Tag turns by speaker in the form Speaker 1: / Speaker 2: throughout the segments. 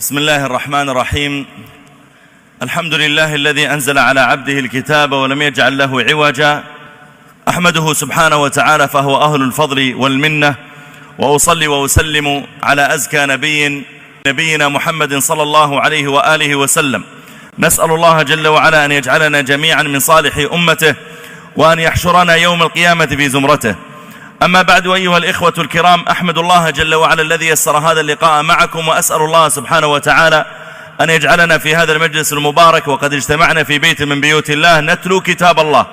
Speaker 1: بسم الله الرحمن الرحيم. الحمد لله الذي أنزل على عبده الكتاب ولم يجعل له عوجا. أحمده سبحانه وتعالى فهو أهل الفضل والمنة، وأصلي وأسلم على أزكى نبينا محمد صلى الله عليه وآله وسلم. نسأل الله جل وعلا أن يجعلنا جميعا من صالح أمته، وأن يحشرنا يوم القيامة في زمرته. أما بعد، أيها الإخوة الكرام، أحمد الله جل وعلا الذي يسر هذا اللقاء معكم، وأسأل الله سبحانه وتعالى أن يجعلنا في هذا المجلس المبارك وقد اجتمعنا في بيت من بيوت الله نتلو كتاب الله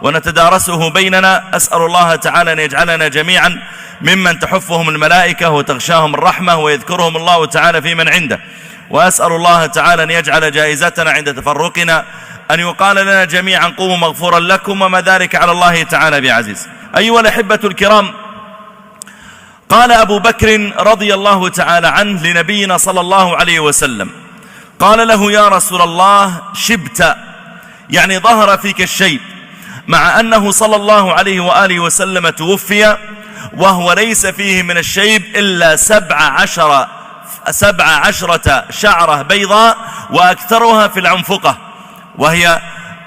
Speaker 1: ونتدارسه بيننا. أسأل الله تعالى أن يجعلنا جميعا ممن تحفهم الملائكة وتغشاهم الرحمة ويذكرهم الله تعالى في من عنده. وأسأل الله تعالى أن يجعل جائزتنا عند تفرقنا أن يقال لنا جميعا قوموا مغفورا لكم، وما ذلك على الله تعالى بعزيز. أيها الأحبة الكرام، قال أبو بكر رضي الله تعالى عنه لنبينا صلى الله عليه وسلم، قال له: يا رسول الله، شبت، يعني ظهر فيك الشيب، مع أنه صلى الله عليه وآله وسلم توفي وهو ليس فيه من الشيب إلا 17 شعرة بيضاء، وأكثرها في العنفقة، وهي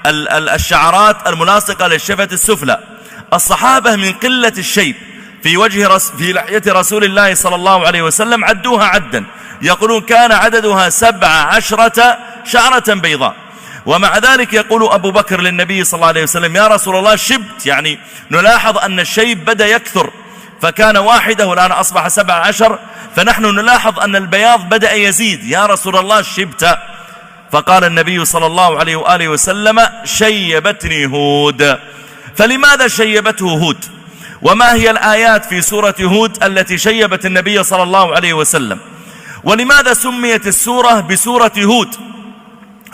Speaker 1: الشعرات الملاصقة للشفة السفلى. الصحابة من قلة الشيب في لحية رسول الله صلى الله عليه وسلم عدوها عدا، يقولون كان عددها 17 شعرة بيضاء. ومع ذلك يقول أبو بكر للنبي صلى الله عليه وسلم: يا رسول الله، شبت، يعني نلاحظ أن الشيب بدأ يكثر، فكان واحدة والآن أصبح 17، فنحن نلاحظ أن البياض بدأ يزيد. يا رسول الله، شبت. فقال النبي صلى الله عليه وآله وسلم: شيبتني هود. فلماذا شيبته هود؟ وما هي الآيات في سورة هود التي شيبت النبي صلى الله عليه وسلم؟ ولماذا سميت السورة بسورة هود؟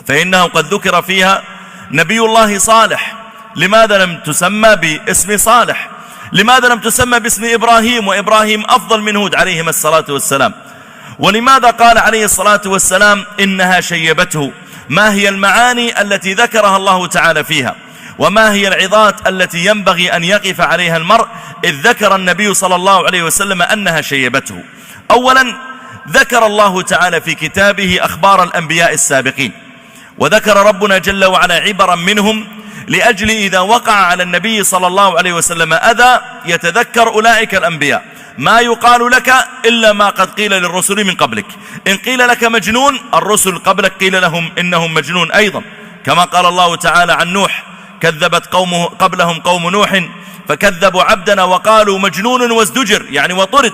Speaker 1: فإنه قد ذكر فيها نبي الله صالح. لماذا لم تسمى باسم صالح؟ لماذا لم تسمى باسم إبراهيم، وإبراهيم أفضل من هود عليهما الصلاة والسلام؟ ولماذا قال عليه الصلاة والسلام إنها شيبته؟ ما هي المعاني التي ذكرها الله تعالى فيها؟ وما هي العظات التي ينبغي أن يقف عليها المرء إذ ذكر النبي صلى الله عليه وسلم أنها شيبته؟ أولا، ذكر الله تعالى في كتابه أخبار الأنبياء السابقين، وذكر ربنا جل وعلا عبرا منهم لأجل إذا وقع على النبي صلى الله عليه وسلم أذى يتذكر أولئك الأنبياء. ما يقال لك إلا ما قد قيل للرسل من قبلك. إن قيل لك مجنون، الرسل قبلك قيل لهم إنهم مجنون أيضا، كما قال الله تعالى عن نوح: كذبت قبلهم قوم نوح فكذبوا عبدنا وقالوا مجنون وازدجر، يعني وطرد.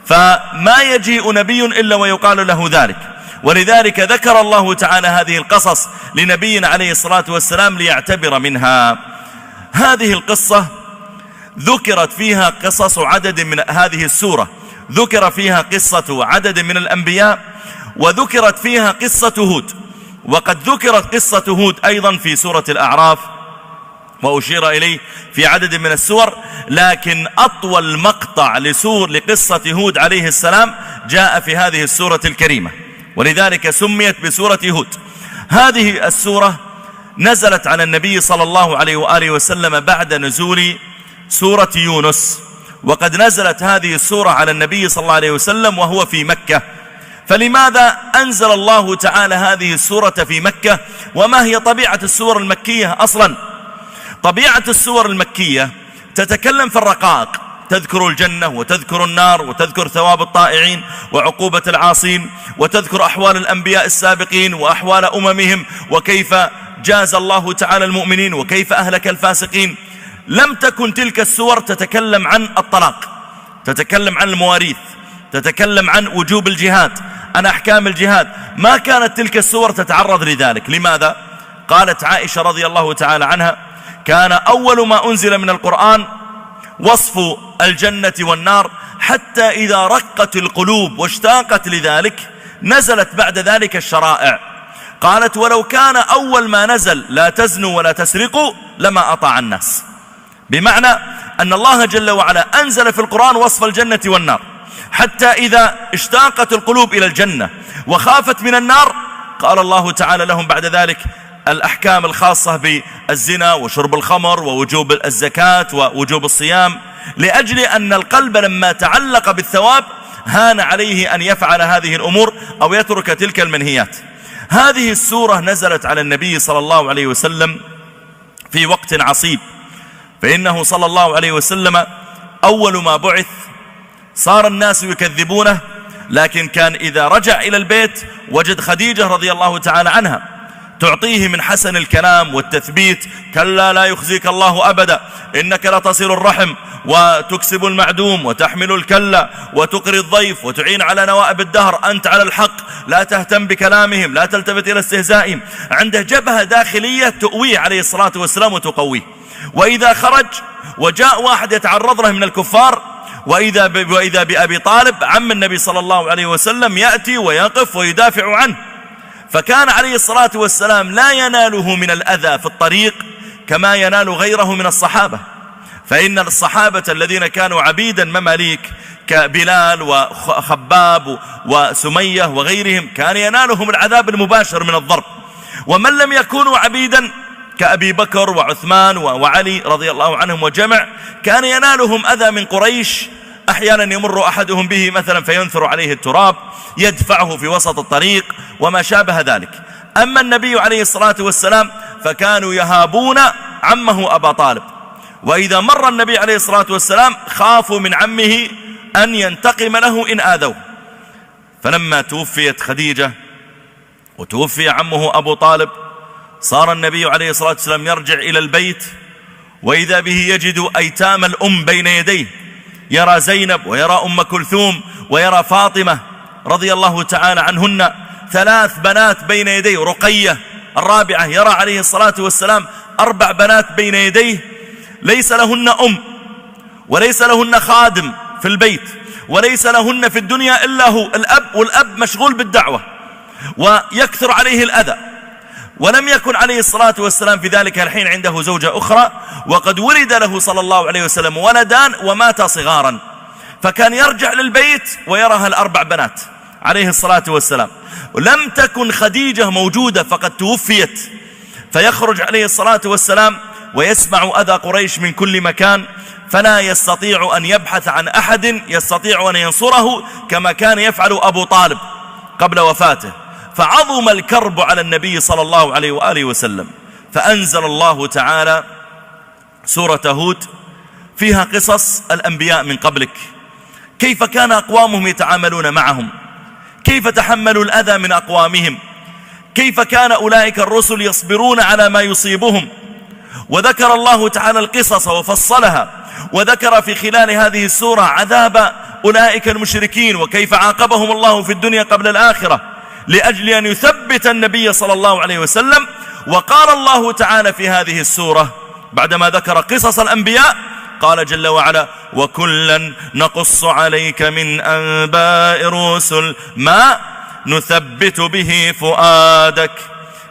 Speaker 1: فما يجيء نبي إلا ويقال له ذلك. ولذلك ذكر الله تعالى هذه القصص لنبينا عليه الصلاة والسلام ليعتبر منها. هذه القصة ذكرت فيها قصص عدد من هذه السورة، ذكر فيها قصة عدد من الأنبياء، وذكرت فيها قصة هود، وقد ذكرت قصة هود أيضا في سورة الأعراف، وأشير إليه في عدد من السور. لكن أطول مقطع لقصة هود عليه السلام جاء في هذه السورة الكريمة، ولذلك سميت بسورة هود. هذه السورة نزلت على النبي صلى الله عليه وآله وسلم بعد نزول سورة يونس، وقد نزلت هذه السورة على النبي صلى الله عليه وسلم وهو في مكة. فلماذا أنزل الله تعالى هذه السورة في مكة؟ وما هي طبيعة السور المكية أصلا؟ طبيعة السور المكية تتكلم في الرقائق، تذكر الجنة وتذكر النار وتذكر ثواب الطائعين وعقوبة العاصين، وتذكر أحوال الأنبياء السابقين وأحوال أممهم، وكيف جاز الله تعالى المؤمنين وكيف أهلك الفاسقين. لم تكن تلك السور تتكلم عن الطلاق، تتكلم عن المواريث، تتكلم عن وجوب الجهاد، عن أحكام الجهاد. ما كانت تلك السور تتعرض لذلك. لماذا؟ قالت عائشة رضي الله تعالى عنها: كان أول ما أنزل من القرآن وصف الجنة والنار، حتى إذا رقت القلوب واشتاقت لذلك نزلت بعد ذلك الشرائع. قالت: ولو كان أول ما نزل لا تزنوا ولا تسرقوا لما أطاع الناس. بمعنى أن الله جل وعلا أنزل في القرآن وصف الجنة والنار، حتى إذا اشتاقت القلوب إلى الجنة وخافت من النار قال الله تعالى لهم بعد ذلك الأحكام الخاصة بالزنا وشرب الخمر ووجوب الزكاة ووجوب الصيام، لأجل أن القلب لما تعلق بالثواب هان عليه أن يفعل هذه الأمور أو يترك تلك المنهيات. هذه السورة نزلت على النبي صلى الله عليه وسلم في وقت عصيب، فإنه صلى الله عليه وسلم أول ما بعث صار الناس يكذبونه، لكن كان إذا رجع إلى البيت وجد خديجة رضي الله تعالى عنها تعطيه من حسن الكلام والتثبيت: كلا لا يخزيك الله أبدا، إنك لتصل الرحم وتكسب المعدوم وتحمل الكلا وتقري الضيف وتعين على نوائب الدهر، أنت على الحق، لا تهتم بكلامهم، لا تلتفت إلى استهزائهم. عنده جبهة داخلية تؤويه عليه الصلاة والسلام وتقويه. وإذا خرج وجاء واحد يتعرض له من الكفار، وإذا بأبي طالب عم النبي صلى الله عليه وسلم يأتي ويقف ويدافع عنه. فكان عليه الصلاة والسلام لا يناله من الأذى في الطريق كما ينال غيره من الصحابة. فإن الصحابة الذين كانوا عبيدا مماليك كبلال وخباب وسمية وغيرهم كان ينالهم العذاب المباشر من الضرب، ومن لم يكونوا عبيدا كأبي بكر وعثمان وعلي رضي الله عنهم وجمع كان ينالهم أذى من قريش، أحيانا يمر أحدهم به مثلا فينثر عليه التراب، يدفعه في وسط الطريق وما شابه ذلك. أما النبي عليه الصلاة والسلام فكانوا يهابون عمه أبا طالب، وإذا مر النبي عليه الصلاة والسلام خافوا من عمه أن ينتقم له إن آذوه. فلما توفيت خديجة وتوفي عمه أبو طالب صار النبي عليه الصلاة والسلام يرجع إلى البيت، وإذا به يجد أيتام الأم بين يديه، يرى زينب ويرى أم كلثوم ويرى فاطمة رضي الله تعالى عنهن، 3 بنات بين يديه، رقية الرابعة، يرى عليه الصلاة والسلام 4 بنات بين يديه ليس لهن أم وليس لهن خادم في البيت وليس لهن في الدنيا إلا هو الأب، والأب مشغول بالدعوة ويكثر عليه الأذى. ولم يكن عليه الصلاة والسلام في ذلك الحين عنده زوجة أخرى، وقد ولد له صلى الله عليه وسلم ولدان وماتا صغارا، فكان يرجع للبيت ويرى 4 بنات عليه الصلاة والسلام. ولم تكن خديجة موجودة فقد توفيت، فيخرج عليه الصلاة والسلام ويسمع أذى قريش من كل مكان، فلا يستطيع أن يبحث عن أحد يستطيع أن ينصره كما كان يفعل أبو طالب قبل وفاته. فعظم الكرب على النبي صلى الله عليه وآله وسلم، فأنزل الله تعالى سورة هود فيها قصص الأنبياء من قبلك، كيف كان أقوامهم يتعاملون معهم، كيف تحملوا الأذى من أقوامهم، كيف كان أولئك الرسل يصبرون على ما يصيبهم. وذكر الله تعالى القصص وفصلها، وذكر في خلال هذه السورة عذاب أولئك المشركين وكيف عاقبهم الله في الدنيا قبل الآخرة لأجل أن يثبت النبي صلى الله عليه وسلم. وقال الله تعالى في هذه السورة بعدما ذكر قصص الأنبياء قال جل وعلا: وكلا نقص عليك من أنباء الرسل ما نثبت به فؤادك.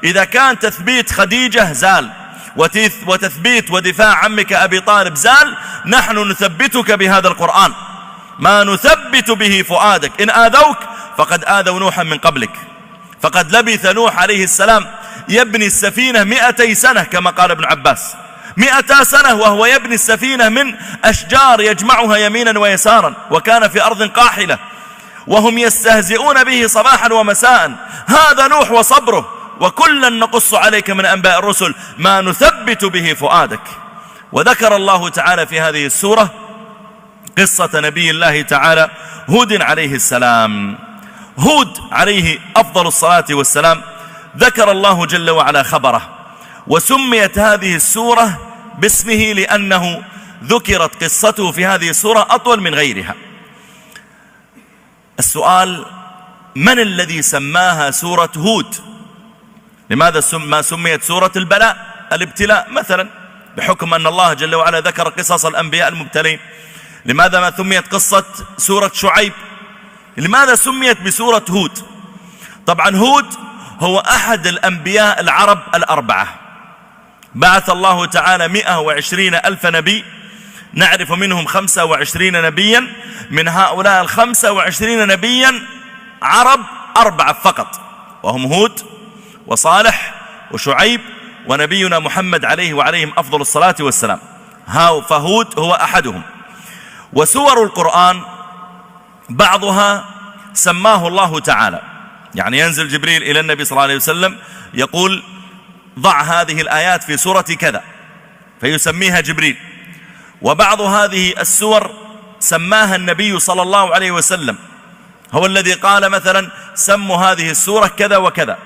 Speaker 1: إذا كان تثبيت خديجة زال وتثبيت ودفاع عمك أبي طالب زال، نحن نثبتك بهذا القرآن، ما نثبت به فؤادك. إن آذوك فقد آذوا نوحا من قبلك، فقد لبث نوح عليه السلام يبني السفينة 200 سنة كما قال ابن عباس، 200 سنة وهو يبني السفينة من أشجار يجمعها يمينا ويسارا، وكان في أرض قاحلة وهم يستهزئون به صباحا ومساء. هذا نوح وصبره، وكلا نقص عليك من أنباء الرسل ما نثبت به فؤادك. وذكر الله تعالى في هذه السورة قصة نبي الله تعالى هود عليه السلام. هود عليه أفضل الصلاة والسلام ذكر الله جل وعلا خبره، وسميت هذه السورة باسمه لأنه ذكرت قصته في هذه السورة أطول من غيرها. السؤال: من الذي سماها سورة هود؟ لماذا ما سميت سورة البلاء، الابتلاء مثلا، بحكم أن الله جل وعلا ذكر قصص الأنبياء المبتلين؟ لماذا ما سميت قصة سورة شعيب؟ لماذا سميت بسورة هود؟ طبعا هود هو أحد الأنبياء العرب الأربعة، بعث الله تعالى 120,000 نبي، نعرف منهم 25 نبيا، من هؤلاء 25 نبيا عرب 4 فقط، وهم هود وصالح وشعيب ونبينا محمد عليه وعليهم أفضل الصلاة والسلام. فهود هو أحدهم. وسور القرآن بعضها سماه الله تعالى، يعني ينزل جبريل إلى النبي صلى الله عليه وسلم يقول ضع هذه الآيات في سورة كذا فيسميها جبريل. وبعض هذه السور سماها النبي صلى الله عليه وسلم، هو الذي قال مثلا سموا هذه السورة كذا وكذا.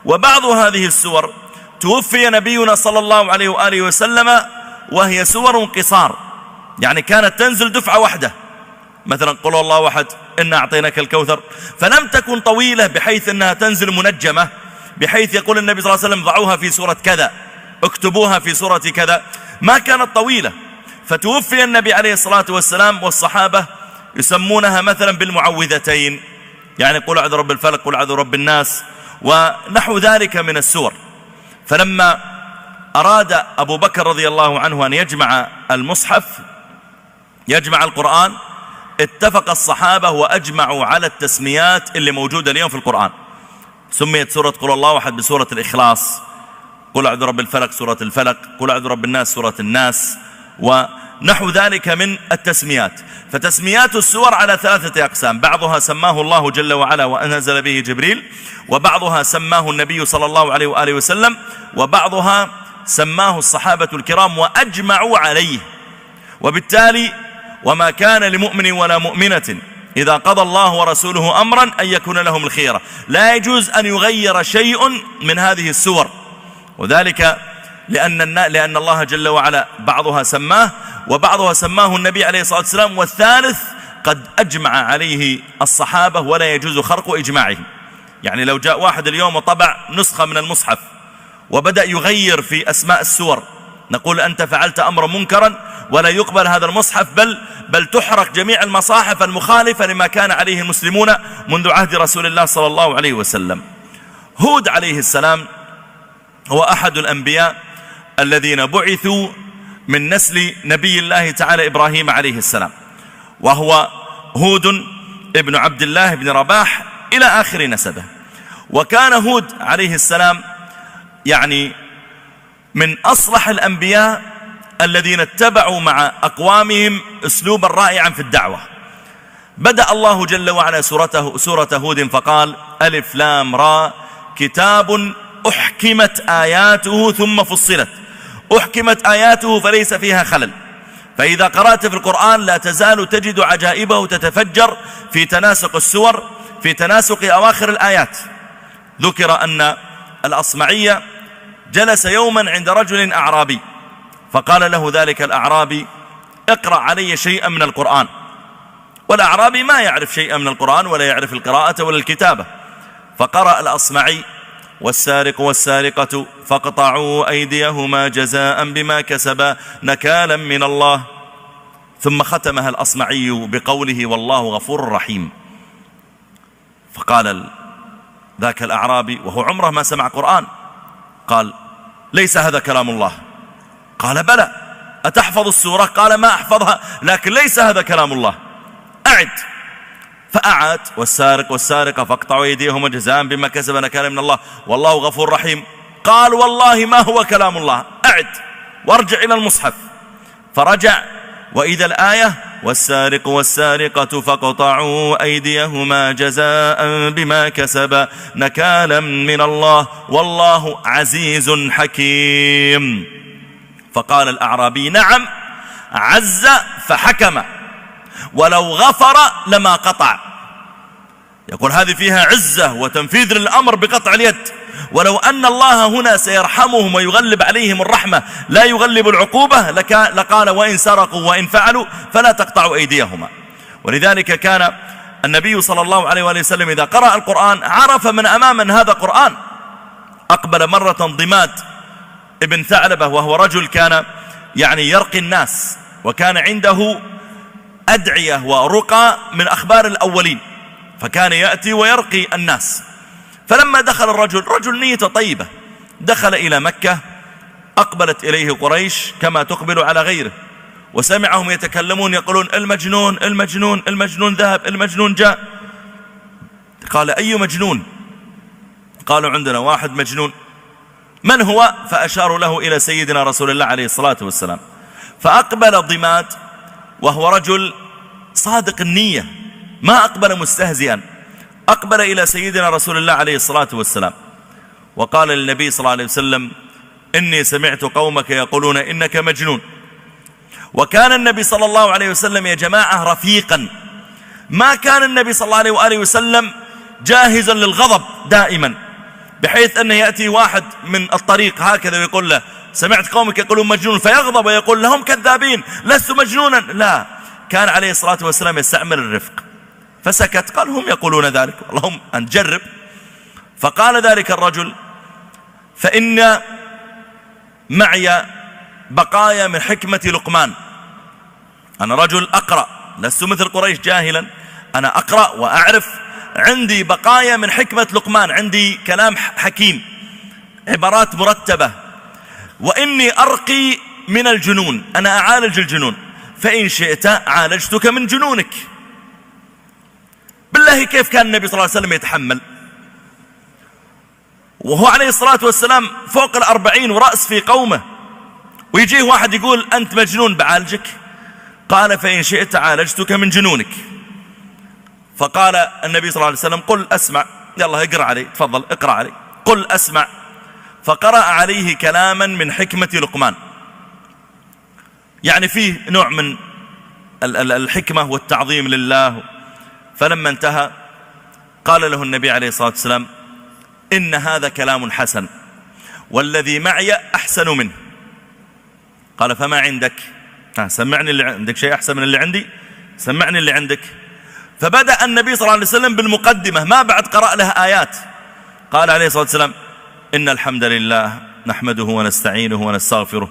Speaker 1: وبعض هذه السور توفي نبينا صلى الله عليه وآله وسلم وهي سور قصار، يعني كانت تنزل دفعة واحدة، مثلا قل الله أحد، إنا أعطيناك الكوثر، فلم تكن طويلة بحيث أنها تنزل منجمة، بحيث يقول النبي صلى الله عليه وسلم ضعوها في سورة كذا، اكتبوها في سورة كذا، ما كانت طويلة. فتوفي النبي عليه الصلاة والسلام والصحابة يسمونها مثلا بالمعوذتين، يعني قل أعوذ برب الفلق، قل أعوذ برب الناس، ونحو ذلك من السور. فلما أراد أبو بكر رضي الله عنه أن يجمع المصحف، يجمع القرآن، اتفق الصحابة وأجمعوا على التسميات اللي موجودة اليوم في القرآن. سميت سورة قل الله أحد بسورة الإخلاص، قل أعوذ برب الفلق سورة الفلق، قل أعوذ برب الناس سورة الناس، ونحو ذلك من التسميات. فتسميات السور على ثلاثة أقسام، بعضها سماه الله جل وعلا وأنزل به جبريل، وبعضها سماه النبي صلى الله عليه وآله وسلم، وبعضها سماه الصحابة الكرام وأجمعوا عليه. وبالتالي وما كان لمؤمن ولا مؤمنة إذا قضى الله ورسوله أمرا أن يكون لهم الخيرة، لا يجوز أن يغير شيء من هذه السور، وذلك لأن الله جل وعلا بعضها سماه وبعضها سماه النبي عليه الصلاة والسلام، والثالث قد أجمع عليه الصحابة ولا يجوز خرق إجماعهم. يعني لو جاء واحد اليوم وطبع نسخة من المصحف وبدأ يغير في أسماء السور، نقول أنت فعلت أمرا منكرا ولا يقبل هذا المصحف، بل تحرق جميع المصاحف المخالفة لما كان عليه المسلمون منذ عهد رسول الله صلى الله عليه وسلم. هود عليه السلام هو أحد الأنبياء الذين بعثوا من نسل نبي الله تعالى إبراهيم عليه السلام، وهو هود ابن عبد الله بن رباح إلى آخر نسبه. وكان هود عليه السلام يعني من أصلح الأنبياء الذين اتبعوا مع أقوامهم أسلوبا رائعا في الدعوة. بدأ الله جل وعلا سورة هود فقال ألف لام را كتاب أحكمت آياته ثم فصلت. أحكمت آياته فليس فيها خلل، فإذا قرأت في القرآن لا تزال تجد عجائبه تتفجر في تناسق السور، في تناسق أواخر الآيات. ذكر أن الأصمعي جلس يوما عند رجل أعرابي فقال له ذلك الأعرابي اقرأ علي شيئا من القرآن، والأعرابي ما يعرف شيئا من القرآن ولا يعرف القراءة ولا الكتابة. فقرأ الأصمعي والسارق والسارقة فاقطعوا أيديهما جزاء بما كسبا نكالا من الله، ثم ختمها الأصمعي بقوله والله غفور رحيم. فقال ذاك الأعرابي وهو عمره ما سمع قرآن، قال ليس هذا كلام الله. قال بلى، أتحفظ السورة؟ قال ما أحفظها، لكن ليس هذا كلام الله، أعد. فأعاد والسارق والسارقة فاقطعوا أيديهما جزاء بما كسب نكالا من الله والله غفور رحيم. قال والله ما هو كلام الله، أعد وارجع إلى المصحف. فرجع وإذا الآية والسارق والسارقة فاقطعوا أيديهما جزاء بما كسب نكالا من الله والله عزيز حكيم. فقال الأعرابي نعم عز فحكم ولو غفر لما قطع. يقول هذه فيها عزة وتنفيذ للأمر بقطع اليد، ولو أن الله هنا سيرحمهم ويغلب عليهم الرحمة لا يغلب العقوبة لقال وإن سرقوا وإن فعلوا فلا تقطعوا أيديهما. ولذلك كان النبي صلى الله عليه وآله وسلم إذا قرأ القرآن عرف من أمام من هذا قرآن. أقبل مرة ضماد ابن ثعلبة وهو رجل كان يعني يرقي الناس، وكان عنده أدعية ورقى من أخبار الأولين، فكان يأتي ويرقي الناس. فلما دخل الرجل، رجل نيته طيبة، دخل إلى مكة، أقبلت إليه قريش كما تقبل على غيره، وسمعهم يتكلمون يقولون المجنون المجنون المجنون ذهب، المجنون جاء. قال أي مجنون؟ قالوا عندنا واحد مجنون. من هو؟ فأشاروا له إلى سيدنا رسول الله عليه الصلاة والسلام. فأقبل ضماد وهو رجل صادق النية ما أقبل مستهزئا، أقبل إلى سيدنا رسول الله عليه الصلاة والسلام وقال للنبي صلى الله عليه وسلم: إني سمعت قومك يقولون إنك مجنون. وكان النبي صلى الله عليه وسلم يا جماعة رفيقا، ما كان النبي صلى الله عليه وآله وسلم جاهزا للغضب دائما، بحيث أنه يأتي واحد من الطريق هكذا ويقول له: سمعت قومك يقولون مجنون، فيغضب ويقول لهم كذابين لست مجنونا. لا، كان عليه الصلاة والسلام يستعمل الرفق، فسكت. قال: هم يقولون ذلك، اللهم نجرب. فقال ذلك الرجل: فإن معي بقايا من حكمة لقمان، أنا رجل أقرأ، لست مثل قريش جاهلا، أنا أقرأ وأعرف، عندي بقايا من حكمة لقمان، عندي كلام حكيم، عبارات مرتبة، وإني أرقي من الجنون، أنا أعالج الجنون، فإن شئت عالجتك من جنونك. بالله كيف كان النبي صلى الله عليه وسلم يتحمل وهو عليه الصلاة والسلام فوق 40 ورأس في قومه، ويجيه واحد يقول: أنت مجنون بعالجك؟ قال: فإن شئت عالجتك من جنونك. فقال النبي صلى الله عليه وسلم: قل أسمع، يلا اقرأ علي، تفضل اقرأ علي، قل أسمع. فقرأ عليه كلاما من حكمة لقمان، يعني فيه نوع من الحكمة والتعظيم لله. فلما انتهى قال له النبي عليه الصلاة والسلام: إن هذا كلام حسن، والذي معي أحسن منه. قال: فما عندك؟ سمعني اللي عندك، شيء أحسن من اللي عندي؟ سمعني اللي عندك. فبدأ النبي صلى الله عليه وسلم بالمقدمة، ما بعد قرأ له آيات. قال عليه الصلاة والسلام: إن الحمد لله نحمده ونستعينه ونستغفره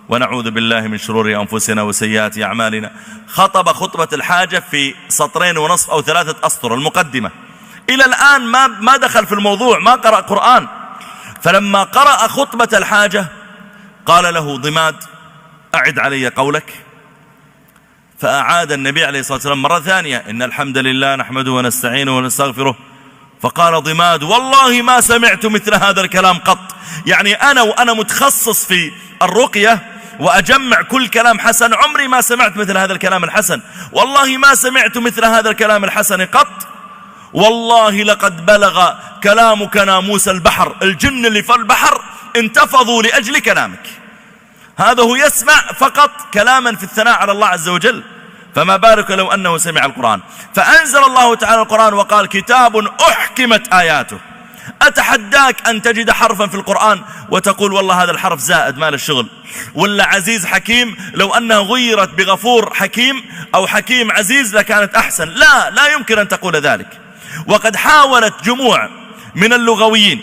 Speaker 1: ونعوذ بالله من شرور أنفسنا وسيئات أعمالنا. خطب خطبة الحاجة في 2.5 أو 3 أسطر، المقدمة. إلى الآن ما دخل في الموضوع، ما قرأ قرآن. فلما قرأ خطبة الحاجة قال له ضماد: أعد علي قولك. فأعاد النبي عليه الصلاة والسلام مرة ثانية: إن الحمد لله نحمده ونستعينه ونستغفره. فقال ضماد: والله ما سمعت مثل هذا الكلام قط. يعني أنا متخصص في الرقية وأجمع كل كلام حسن، عمري ما سمعت مثل هذا الكلام الحسن، والله ما سمعت مثل هذا الكلام الحسن قط. والله لقد بلغ كلامك ناموس البحر، الجن اللي في البحر انتفضوا لأجل كلامك. هذا هو يسمع فقط كلاما في الثناء على الله عز وجل، فما بالك لو أنه سمع القرآن. فأنزل الله تعالى القرآن وقال: كتاب أحكمت آياته. أتحداك أن تجد حرفا في القرآن وتقول والله هذا الحرف زائد ما له شغل، ولا عزيز حكيم، لو أنها غيرت بغفور حكيم أو حكيم عزيز لكانت أحسن. لا يمكن أن تقول ذلك. وقد حاولت جموع من اللغويين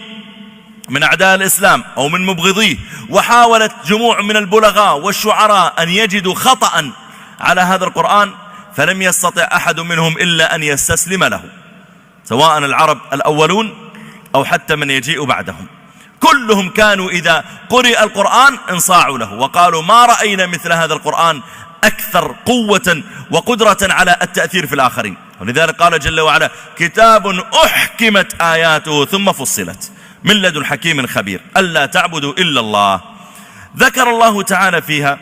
Speaker 1: من أعداء الإسلام أو من مبغضيه، وحاولت جموع من البلغاء والشعراء أن يجدوا خطأ على هذا القرآن، فلم يستطع أحد منهم إلا أن يستسلم له، سواء العرب الأولون أو حتى من يجيء بعدهم. كلهم كانوا إذا قرئ القرآن انصاعوا له وقالوا: ما رأينا مثل هذا القرآن أكثر قوة وقدرة على التأثير في الآخرين. ولذلك قال جل وعلا: كتاب أحكمت آياته ثم فصلت من لدن حكيم خبير ألا تعبدوا إلا الله. ذكر الله تعالى فيها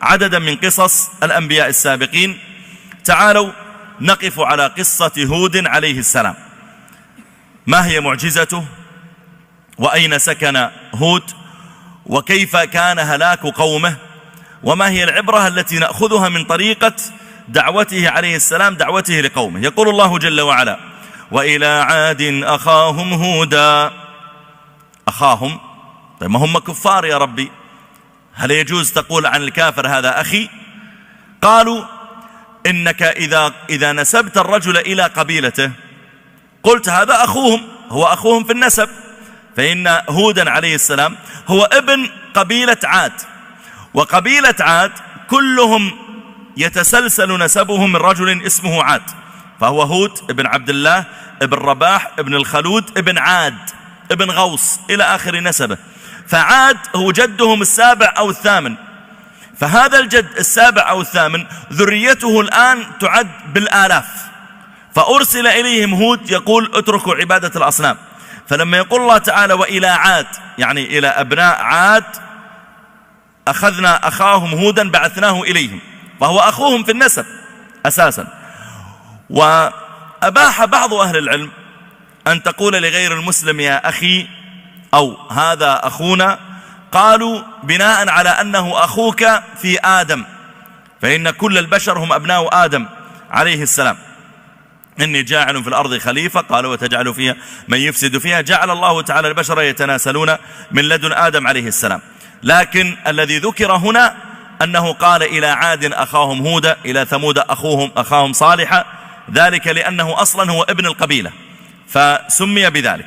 Speaker 1: عددا من قصص الأنبياء السابقين. تعالوا نقف على قصة هود عليه السلام. ما هي معجزته؟ وأين سكن هود؟ وكيف كان هلاك قومه؟ وما هي العبرة التي نأخذها من طريقة دعوته عليه السلام، دعوته لقومه؟ يقول الله جل وعلا: وإلى عاد أخاهم هودا. أخاهم؟ طيب ما هم كفار يا ربي، هل يجوز تقول عن الكافر هذا أخي؟ قالوا: إنك إذا نسبت الرجل إلى قبيلته قلت هذا أخوهم، هو أخوهم في النسب، فإن هودا عليه السلام هو ابن قبيلة عاد، وقبيلة عاد كلهم يتسلسل نسبهم من رجل اسمه عاد، فهو هود ابن عبد الله ابن رباح ابن الخلود ابن عاد ابن غوص إلى آخر نسبه. فعاد هو جدهم السابع أو الثامن، فهذا الجد السابع أو الثامن ذريته الآن تعد بالآلاف. فأرسل إليهم هود يقول: اتركوا عبادة الأصنام. فلما يقول الله تعالى: وإلى عاد، يعني إلى أبناء عاد أخذنا أخاهم هودا بعثناه إليهم، فهو أخوهم في النسب أساسا. أباح بعض أهل العلم أن تقول لغير المسلم يا أخي أو هذا أخونا، قالوا بناء على أنه أخوك في آدم، فإن كل البشر هم أبناء آدم عليه السلام. إني جاعل في الأرض خليفة، قالوا وتجعل فيها من يفسد فيها. جعل الله تعالى البشر يتناسلون من لدن آدم عليه السلام. لكن الذي ذكر هنا أنه قال إلى عاد أخاهم هودا، إلى ثمود أخاهم صالحا، ذلك لأنه أصلا هو ابن القبيلة فسمي بذلك.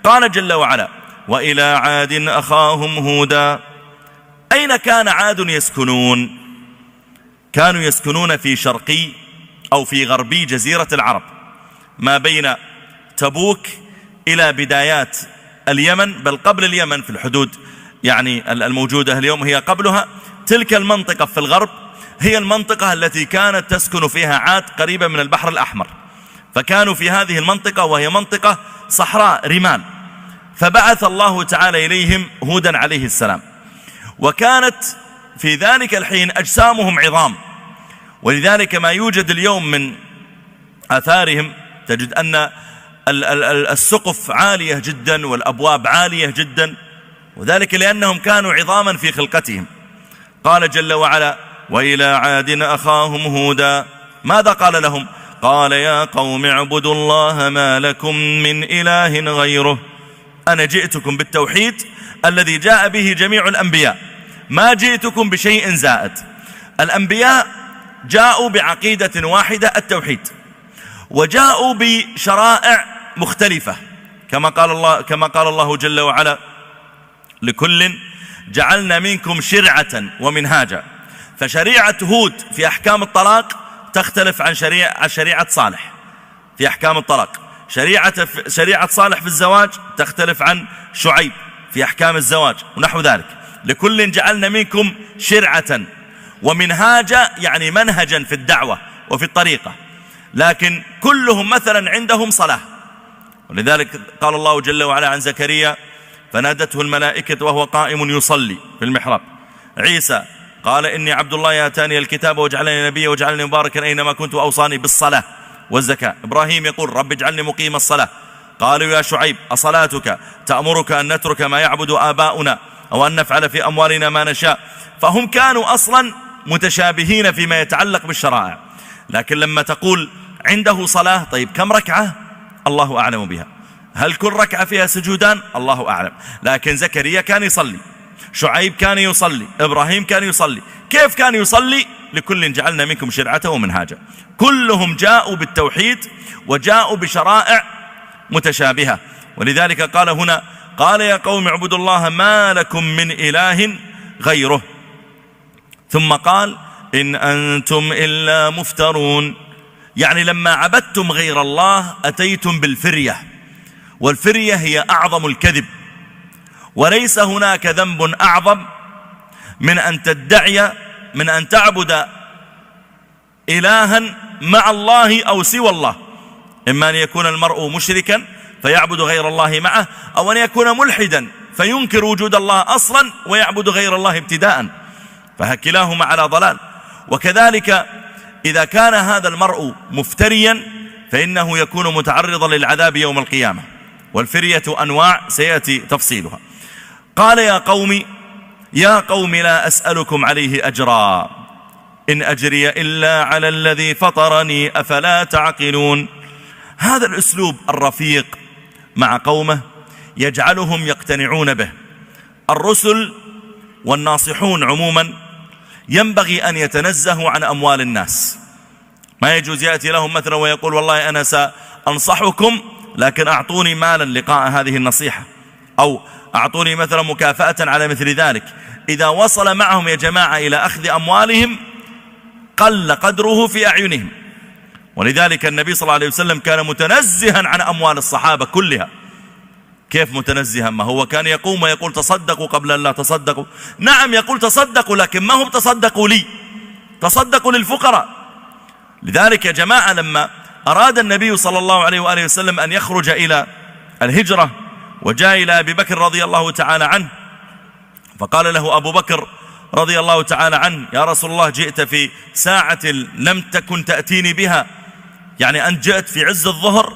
Speaker 1: قال جل وعلا وإلى عاد أخاهم هودا. أين كان عاد يسكنون؟ كانوا يسكنون في شرقي أو في غربي جزيرة العرب، ما بين تبوك إلى بدايات اليمن، بل قبل اليمن في الحدود يعني الموجودة اليوم هي قبلها. تلك المنطقة في الغرب هي المنطقة التي كانت تسكن فيها عاد قريبة من البحر الأحمر، فكانوا في هذه المنطقة وهي منطقة صحراء رمال، فبعث الله تعالى إليهم هودا عليه السلام. وكانت في ذلك الحين أجسامهم عظام، ولذلك ما يوجد اليوم من آثارهم تجد أن السقف عالية جدا والأبواب عالية جدا، وذلك لأنهم كانوا عظاما في خلقتهم. قال جل وعلا وإلى عاد أخاهم هودا. ماذا قال لهم؟ قال يا قوم اعبدوا الله ما لكم من إله غيره. أنا جئتكم بالتوحيد الذي جاء به جميع الأنبياء، ما جئتكم بشيء زائد. الأنبياء جاءوا بعقيدة واحدة التوحيد، وجاءوا بشرائع مختلفة كما قال الله جل وعلا لكل جعلنا منكم شرعة ومنهاجا. فشريعة هود في أحكام الطلاق تختلف عن شريعة صالح في أحكام الطلاق. شريعة صالح في الزواج تختلف عن شعيب في أحكام الزواج ونحو ذلك. لكل جعلنا منكم شرعة ومنهاجا، يعني منهجا في الدعوة وفي الطريقة، لكن كلهم مثلا عندهم صلاة. ولذلك قال الله جل وعلا عن زكريا فنادته الملائكة وهو قائم يصلي في المحراب. عيسى قال إني عبد الله آتاني الكتاب وجعلني نبيا وجعلني مباركا أينما كنت وأوصاني بالصلاة والزكاة. إبراهيم يقول رب اجعلني مقيم الصلاة. قالوا يا شعيب أصلاتك تأمرك أن نترك ما يعبد آباؤنا أو أن نفعل في أموالنا ما نشاء؟ فهم كانوا أصلا متشابهين فيما يتعلق بالشرائع. لكن لما تقول عنده صلاة، طيب كم ركعة؟ الله أعلم بها. هل كل ركعة فيها سجودان؟ الله أعلم. لكن زكريا كان يصلي، شعيب كان يصلي، إبراهيم كان يصلي. كيف كان يصلي؟ لكل جعلنا منكم شرعة ومنهاجا. كلهم جاءوا بالتوحيد وجاءوا بشرائع متشابهة. ولذلك قال هنا قال يا قوم اعبدوا الله ما لكم من إله غيره. ثم قال إن أنتم إلا مفترون، يعني لما عبدتم غير الله أتيتم بالفرية، والفرية هي أعظم الكذب، وليس هناك ذنب أعظم من أن تدعي من أن تعبد إلها مع الله أو سوى الله. إما أن يكون المرء مشركا فيعبد غير الله معه، أو أن يكون ملحدا فينكر وجود الله أصلا ويعبد غير الله ابتداء، فكلاهما على ضلال. وكذلك إذا كان هذا المرء مفتريا فإنه يكون متعرضا للعذاب يوم القيامة، والفرية أنواع سيأتي تفصيلها. قال يا قوم لا أسألكم عليه أجرا إن أجري إلا على الذي فطرني أفلا تعقلون. هذا الأسلوب الرفيق مع قومه يجعلهم يقتنعون به. الرسل والناصحون عموما ينبغي أن يتنزهوا عن أموال الناس. ما يجوز يأتي لهم مثلا ويقول والله أنا سأنصحكم لكن أعطوني مالا لقاء هذه النصيحة، أو أعطوني مثلا مكافأة على مثل ذلك. إذا وصل معهم يا جماعة إلى أخذ أموالهم قل قدره في أعينهم. ولذلك النبي صلى الله عليه وسلم كان متنزها عن أموال الصحابة كلها. كيف متنزها؟ ما هو كان يقوم ويقول تصدقوا قبل أن لا تصدقوا. نعم يقول تصدقوا، لكن ما هم تصدقوا لي، تصدقوا للفقراء. لذلك يا جماعة لما أراد النبي صلى الله عليه وآله وسلم أن يخرج إلى الهجرة وجاء إلى أبي بكر رضي الله تعالى عنه، فقال له أبو بكر رضي الله تعالى عنه يا رسول الله جئت في ساعة لم تكن تأتيني بها، يعني أنت جئت في عز الظهر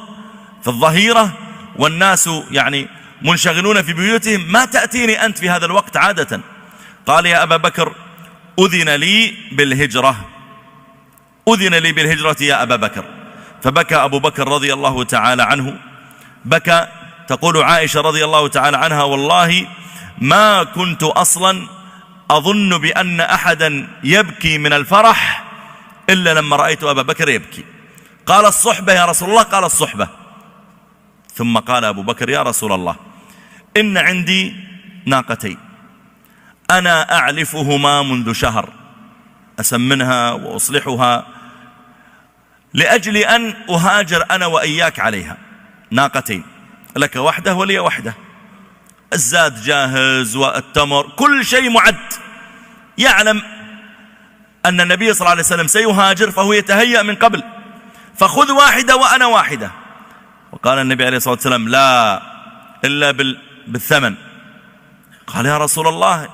Speaker 1: في الظهيرة والناس يعني منشغلون في بيوتهم، ما تأتيني أنت في هذا الوقت عادة. قال يا أبا بكر أذن لي بالهجرة، أذن لي بالهجرة يا أبا بكر. فبكى أبو بكر رضي الله تعالى عنه، بكى. تقول عائشة رضي الله تعالى عنها والله ما كنت أصلا أظن بأن أحدا يبكي من الفرح إلا لما رأيت أبا بكر يبكي. قال الصحبة يا رسول الله، قال الصحبة. ثم قال أبو بكر يا رسول الله إن عندي ناقتين أنا أعلفهما منذ شهر، أسمنها وأصلحها لأجل أن أهاجر أنا وإياك عليها. ناقتين، لك واحدة ولي واحدة، الزاد جاهز والتمر كل شيء معد، يعلم أن النبي صلى الله عليه وسلم سيهاجر فهو يتهيأ من قبل، فخذ واحدة وأنا واحدة. وقال النبي عليه الصلاة والسلام لا إلا بالثمن. قال يا رسول الله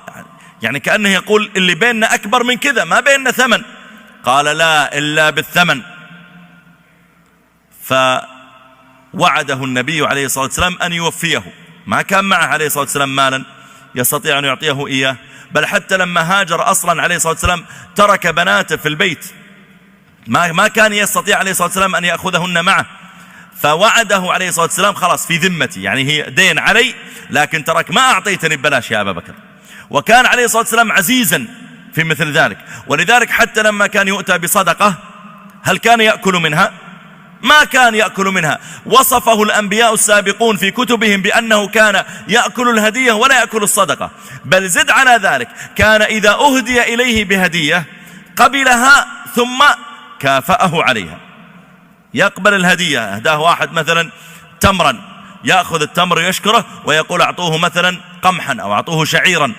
Speaker 1: يعني كأنه يقول اللي بيننا أكبر من كذا، ما بيننا ثمن. قال لا إلا بالثمن. فوعده النبي عليه الصلاة والسلام أن يوفيه، ما كان معه عليه الصلاة والسلام مالا يستطيع أن يعطيه إياه، بل حتى لما هاجر أصلا عليه الصلاة والسلام ترك بناته في البيت، ما كان يستطيع عليه الصلاة والسلام أن يأخذهن معه، فوعده عليه الصلاة والسلام خلاص في ذمتي، يعني هي دين علي لكن ترك، ما أعطيتني ببلاش يا أبا بكر. وكان عليه الصلاة والسلام عزيزا في مثل ذلك، ولذلك حتى لما كان يؤتى بصدقة هل كان يأكل منها؟ ما كان يأكل منها. وصفه الأنبياء السابقون في كتبهم بأنه كان يأكل الهدية ولا يأكل الصدقة، بل زد على ذلك كان إذا أهدي إليه بهدية قبلها ثم كافأه عليها. يقبل الهدية، أهداه واحد مثلا تمرا، يأخذ التمر يشكره ويقول أعطوه مثلا قمحا أو أعطوه شعيرا.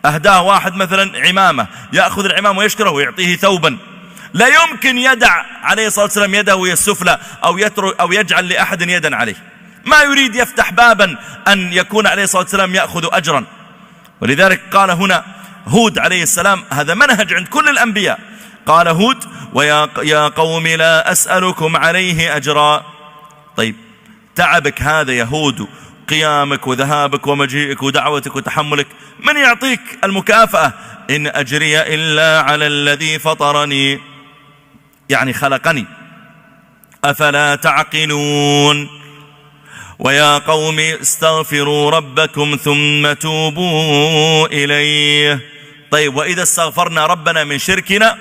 Speaker 1: أهداه واحد مثلا عمامة، يأخذ العمام ويشكره ويعطيه ثوبا. لا يمكن يدع عليه الصلاة والسلام يده السفلى أو يجعل لأحد يدا عليه، ما يريد يفتح بابا أن يكون عليه الصلاة والسلام يأخذ أجرا. ولذلك قال هنا هود عليه السلام، هذا منهج عند كل الأنبياء، قال هود ويا قوم لا أسألكم عليه أجرا. طيب تعبك هذا يا هود، قيامك وذهابك ومجيئك ودعوتك وتحملك، من يعطيك المكافأة؟ إن أجري إلا على الذي فطرني، يعني خلقني، أفلا تعقلون. ويا قوم استغفروا ربكم ثم توبوا إليه. طيب وإذا استغفرنا ربنا من شركنا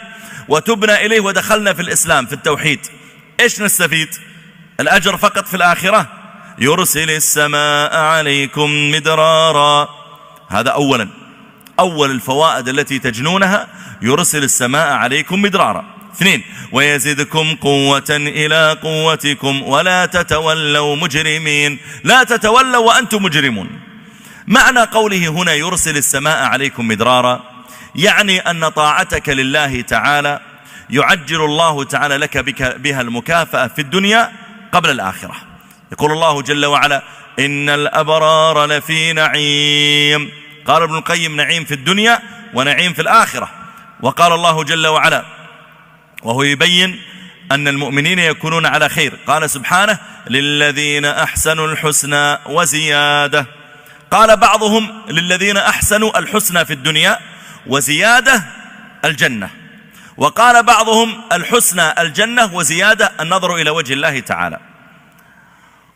Speaker 1: وتبنا إليه ودخلنا في الإسلام في التوحيد، إيش نستفيد؟ الأجر فقط في الآخرة. يرسل السماء عليكم مدرارا، هذا أولا، أول الفوائد التي تجنونها، يرسل السماء عليكم مدرارا. اثنين، ويزدكم قوة إلى قوتكم ولا تتولوا مجرمين، لا تتولوا وأنتم مجرمون. معنى قوله هنا يرسل السماء عليكم مدرارا، يعني أن طاعتك لله تعالى يعجل الله تعالى لك بها المكافأة في الدنيا قبل الآخرة. يقول الله جل وعلا إن الأبرار لفي نعيم. قال ابن القيم نعيم في الدنيا ونعيم في الآخرة. وقال الله جل وعلا وهو يبين أن المؤمنين يكونون على خير، قال سبحانه للذين أحسنوا الحسنى وزيادة. قال بعضهم للذين أحسنوا الحسنى في الدنيا وزيادة الجنة، وقال بعضهم الحسنى الجنة وزيادة النظر إلى وجه الله تعالى.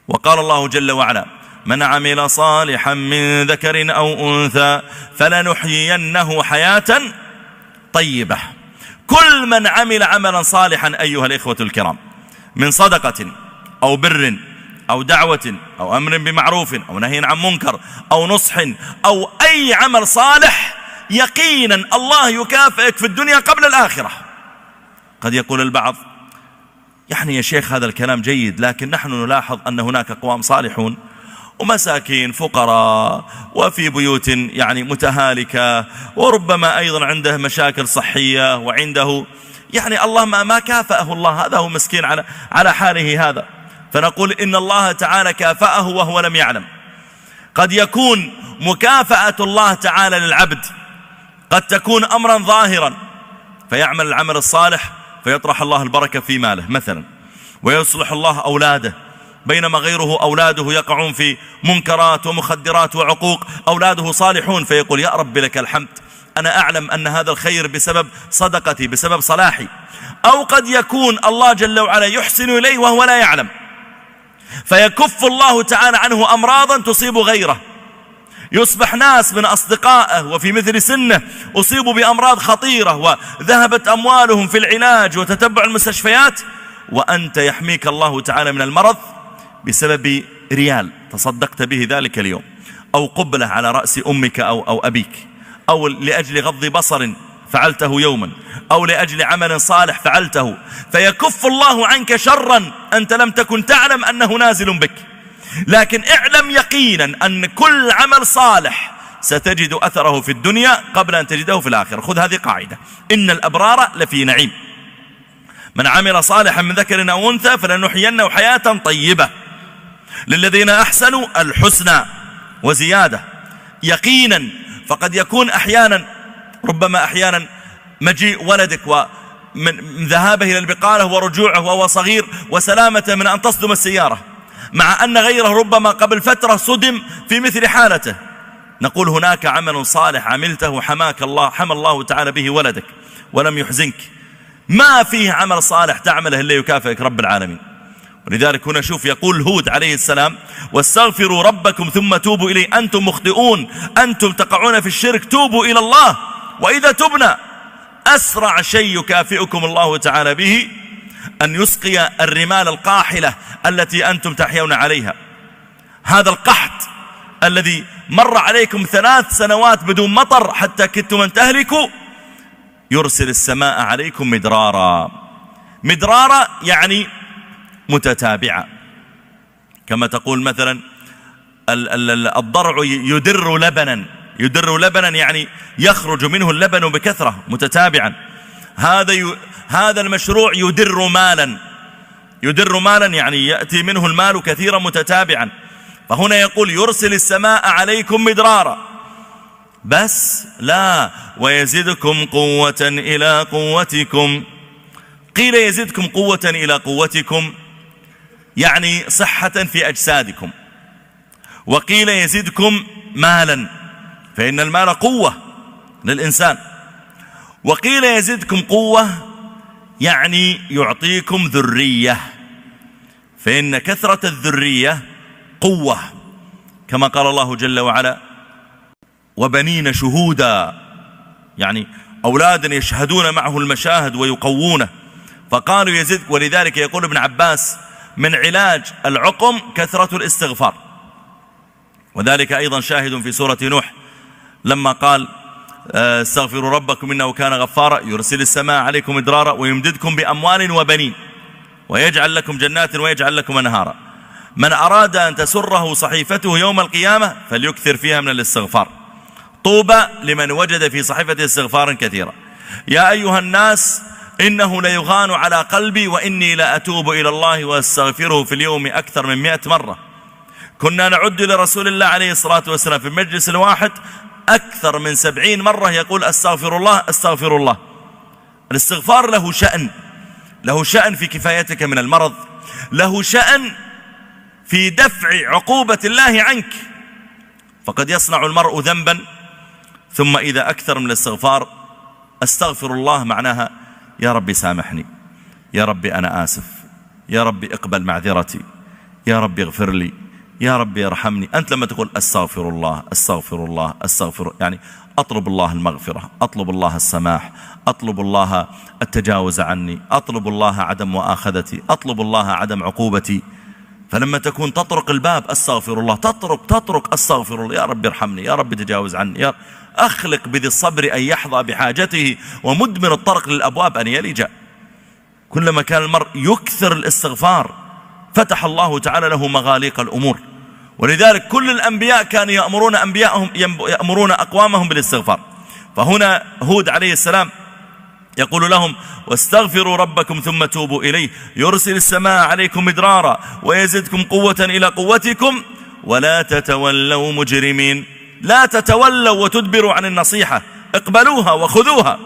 Speaker 1: وقال الله جل وعلا من عمل صالحا من ذكر أو أنثى فلنحيينه حياة طيبة. كل من عمل عملا صالحا أيها الإخوة الكرام، من صدقة أو بر أو دعوة أو أمر بمعروف أو نهي عن منكر أو نصح أو أي عمل صالح، يقينا الله يكافئك في الدنيا قبل الآخرة. قد يقول البعض يعني يا شيخ هذا الكلام جيد، لكن نحن نلاحظ أن هناك أقوام صالحون ومساكين فقراء وفي بيوت يعني متهالكة، وربما أيضا عنده مشاكل صحية وعنده يعني الله ما كافأه الله، هذا هو مسكين على حاله هذا. فنقول إن الله تعالى كافأه وهو لم يعلم. قد يكون مكافأة الله تعالى للعبد قد تكون أمرا ظاهرا، فيعمل العمل الصالح فيطرح الله البركة في ماله مثلا، ويصلح الله أولاده، بينما غيره أولاده يقعون في منكرات ومخدرات وعقوق. أولاده صالحون فيقول يا رب لك الحمد، أنا أعلم أن هذا الخير بسبب صدقتي، بسبب صلاحي. أو قد يكون الله جل وعلا يحسن إليه وهو لا يعلم، فيكف الله تعالى عنه أمراضا تصيب غيره. يصبح ناس من أصدقائه وفي مثل سنه أصيبوا بأمراض خطيرة وذهبت أموالهم في العلاج وتتبع المستشفيات، وأنت يحميك الله تعالى من المرض بسبب ريال تصدقت به ذلك اليوم، أو قبلة على رأس أمك أو أبيك، أو لأجل غض بصر فعلته يوما، أو لأجل عمل صالح فعلته، فيكف الله عنك شرا أنت لم تكن تعلم أنه نازل بك. لكن اعلم يقينا أن كل عمل صالح ستجد أثره في الدنيا قبل أن تجده في الآخرة. خذ هذه قاعدة: إن الأبرار لفي نعيم، من عمل صالحا من ذكر أو أنثى فلنحيينه حياة طيبة، للذين أحسنوا الحسنى وزيادة يقينا. فقد يكون ربما أحيانا مجيء ولدك ومن ذهابه إلى البقالة ورجوعه وهو صغير وسلامته من أن تصدم السيارة، مع أن غيره ربما قبل فترة صدم في مثل حالته. نقول هناك عمل صالح عملته حمى الله تعالى به ولدك ولم يحزنك. ما فيه عمل صالح تعمله إلا يكافئك رب العالمين. ولذلك هنا شوف يقول هود عليه السلام: واستغفروا ربكم ثم توبوا إليه أنتم مخطئون، أنتم تقعون في الشرك، توبوا إلى الله، وإذا تبنا أسرع شيء يكافئكم الله تعالى به أن يسقي الرمال القاحلة التي أنتم تحيون عليها. هذا القحط الذي مر عليكم 3 سنوات بدون مطر حتى كدتم أن تهلكوا، يرسل السماء عليكم مدرارا. مدرارا يعني متتابعة، كما تقول مثلا الضرع يدر لبنا يعني يخرج منه اللبن بكثرة متتابعا. هذا المشروع يدر مالا يعني يأتي منه المال كثيرا متتابعا. فهنا يقول يرسل السماء عليكم مدرارا، بس لا ويزدكم قوة إلى قوتكم. قيل يزدكم قوة إلى قوتكم يعني صحة في أجسادكم، وقيل يزدكم مالا فإن المال قوة للإنسان، وقيل يزدكم قوة يعني يعطيكم ذرية، فإن كثرة الذرية قوة، كما قال الله جل وعلا: وبنين شهودا، يعني أولادا يشهدون معه المشاهد ويقوونه. فقالوا يزد. ولذلك يقول ابن عباس: من علاج العقم كثرة الاستغفار. وذلك أيضا شاهد في سورة نوح لما قال: استغفروا ربكم إنه كان غفارا يرسل السماء عليكم مدرارا ويمددكم بأموال وبنين ويجعل لكم جنات ويجعل لكم أنهارا. من أراد أن تسره صحيفته يوم القيامة فليكثر فيها من الاستغفار. طوبى لمن وجد في صحيفته استغفارا كثيرا. يا أيها الناس إنه ليغان على قلبي وإني لأتوب إلى الله وأستغفره في اليوم أكثر من 100 مرة. كنا نعد لرسول الله عليه الصلاة والسلام في المجلس الواحد أكثر من 70 مرة يقول: أستغفر الله أستغفر الله. الاستغفار له شأن في كفايتك من المرض، له شأن في دفع عقوبة الله عنك. فقد يصنع المرء ذنبا ثم إذا أكثر من الاستغفار: أستغفر الله معناها يا ربي سامحني، يا ربي أنا آسف، يا ربي اقبل معذرتي، يا ربي اغفر لي، يا ربي ارحمني. أنت لما تقول أستغفر الله أستغفر الله أستغفر، يعني أطلب الله المغفرة، أطلب الله السماح، أطلب الله التجاوز عني، أطلب الله عدم مؤاخذتي، أطلب الله عدم عقوبتي. فلما تكون تطرق الباب أستغفر الله، تطرق أستغفر الله، يا رب ارحمني، يا رب تجاوز عني، يا أخلق بذي الصبر أن يحظى بحاجته ومدمن الطرق للأبواب أن يلج. كلما كان المرء يكثر الاستغفار فتح الله تعالى له مغاليق الأمور. ولذلك كل الأنبياء كانوا يأمرون أقوامهم بالاستغفار. فهنا هود عليه السلام يقول لهم: واستغفروا ربكم ثم توبوا إليه يرسل السماء عليكم مدرارا ويزدكم قوة إلى قوتكم ولا تتولوا مجرمين. لا تتولوا وتدبروا عن النصيحة، اقبلوها وخذوها،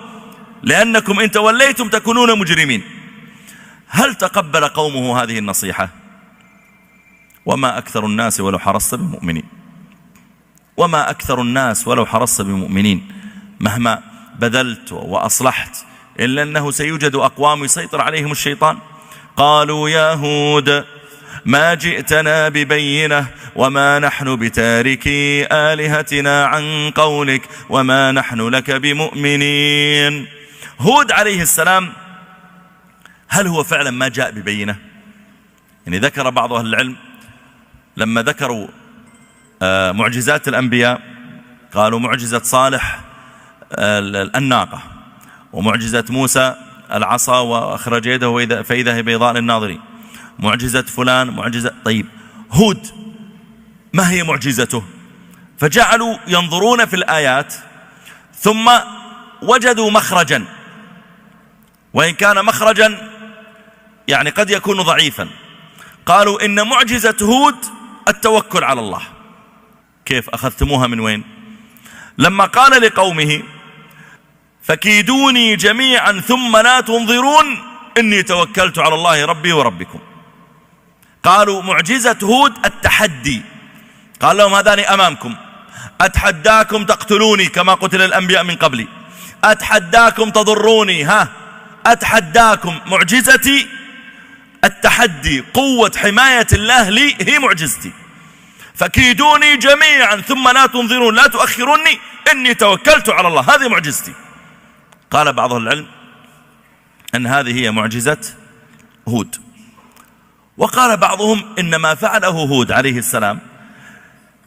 Speaker 1: لأنكم إن توليتم تكونون مجرمين. هل تقبل قومه هذه النصيحة؟ وما أكثر الناس ولو حرصت بمؤمنين. وما أكثر الناس ولو حرصت بمؤمنين، مهما بذلت وأصلحت إلا أنه سيوجد أقوام يسيطر عليهم الشيطان. قالوا يا هود ما جئتنا ببينة وما نحن بتاركي آلهتنا عن قولك وما نحن لك بمؤمنين. هود عليه السلام هل هو فعلا ما جاء ببينة؟ يعني ذكر بعض أهل العلم لما ذكروا معجزات الأنبياء قالوا معجزة صالح الناقة، ومعجزة موسى العصا وأخرج يده فإذا هي بيضاء للناظرين، معجزة فلان معجزة. طيب هود ما هي معجزته؟ فجعلوا ينظرون في الآيات ثم وجدوا مخرجا، وإن كان مخرجا يعني قد يكون ضعيفا. قالوا إن معجزة هود التوكل على الله. كيف أخذتموها من وين؟ لما قال لقومه فكيدوني جميعا ثم لا تنظرون إني توكلت على الله ربي وربكم. قالوا معجزة هود التحدي، قال لهم هذاني أمامكم، أتحداكم تقتلوني كما قتل الأنبياء من قبلي، أتحداكم تضروني، أتحداكم. معجزتي التحدي، قوة حماية الله لي هي معجزتي. فكيدوني جميعا ثم لا تنظرون، لا تؤخروني إني توكلت على الله، هذه معجزتي. قال بعض العلم أن هذه هي معجزة هود. وقال بعضهم إن ما فعله هود عليه السلام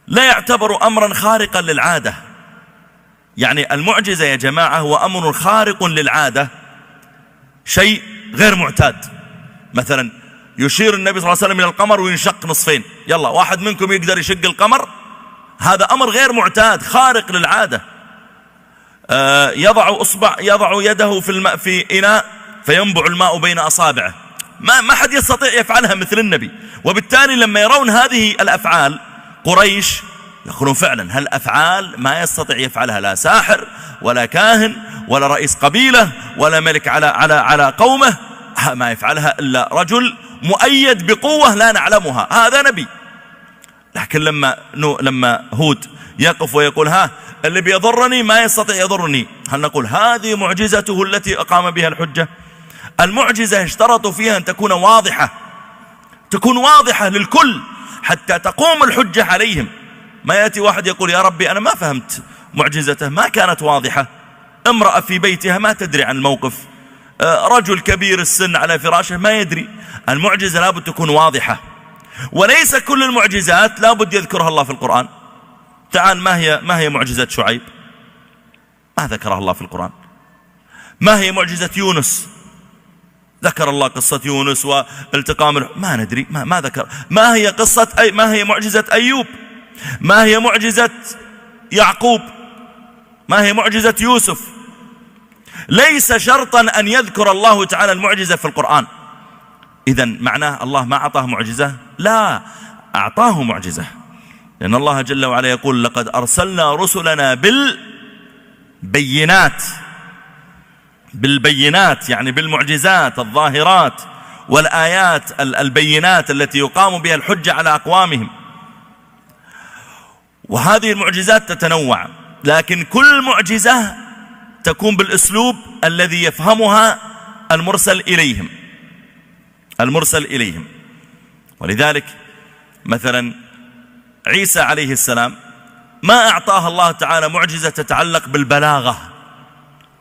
Speaker 1: لا يعتبر أمرا خارقا للعادة. يعني المعجزة يا جماعة هو أمر خارق للعادة، شيء غير معتاد. مثلا يشير النبي صلى الله عليه وسلم إلى القمر وينشق نصفين، يلا واحد منكم يقدر يشق القمر، هذا أمر غير معتاد خارق للعادة. يضع يده في الماء في إناء فينبع الماء بين أصابعه، ما حد يستطيع يفعلها مثل النبي. وبالتالي لما يرون هذه الأفعال قريش يقولون فعلا هالأفعال ما يستطيع يفعلها لا ساحر ولا كاهن ولا رئيس قبيلة ولا ملك على قومه، ما يفعلها إلا رجل مؤيد بقوة لا نعلمها، هذا نبي. لكن لما هود يقف ويقول اللي بيضرني ما يستطيع يضرني، هل نقول هذه معجزته التي أقام بها الحجة؟ المعجزة اشترطوا فيها أن تكون واضحة للكل حتى تقوم الحجة عليهم. ما يأتي واحد يقول يا ربي أنا ما فهمت معجزته، ما كانت واضحة، امرأة في بيتها ما تدري عن الموقف، رجل كبير السن على فراشه ما يدري. المعجزة لابد تكون واضحة، وليس كل المعجزات لابد يذكرها الله في القرآن. تعال ما هي معجزة شعيب؟ ما ذكرها الله في القرآن. ما هي معجزة يونس؟ ذكر الله قصة يونس والتقام، ما ندري ما ذكر. ما هي معجزة أيوب؟ ما هي معجزة يعقوب؟ ما هي معجزة يوسف؟ ليس شرطا أن يذكر الله تعالى المعجزة في القرآن. إذن معناه الله ما أعطاه معجزة؟ لا، أعطاه معجزة، لأن الله جل وعلا يقول لقد أرسلنا رسلنا بالبينات يعني بالمعجزات الظاهرات والآيات البينات التي يقام بها الحجة على أقوامهم. وهذه المعجزات تتنوع، لكن كل معجزة تكون بالأسلوب الذي يفهمها المرسل إليهم. ولذلك مثلا عيسى عليه السلام ما أعطاه الله تعالى معجزة تتعلق بالبلاغة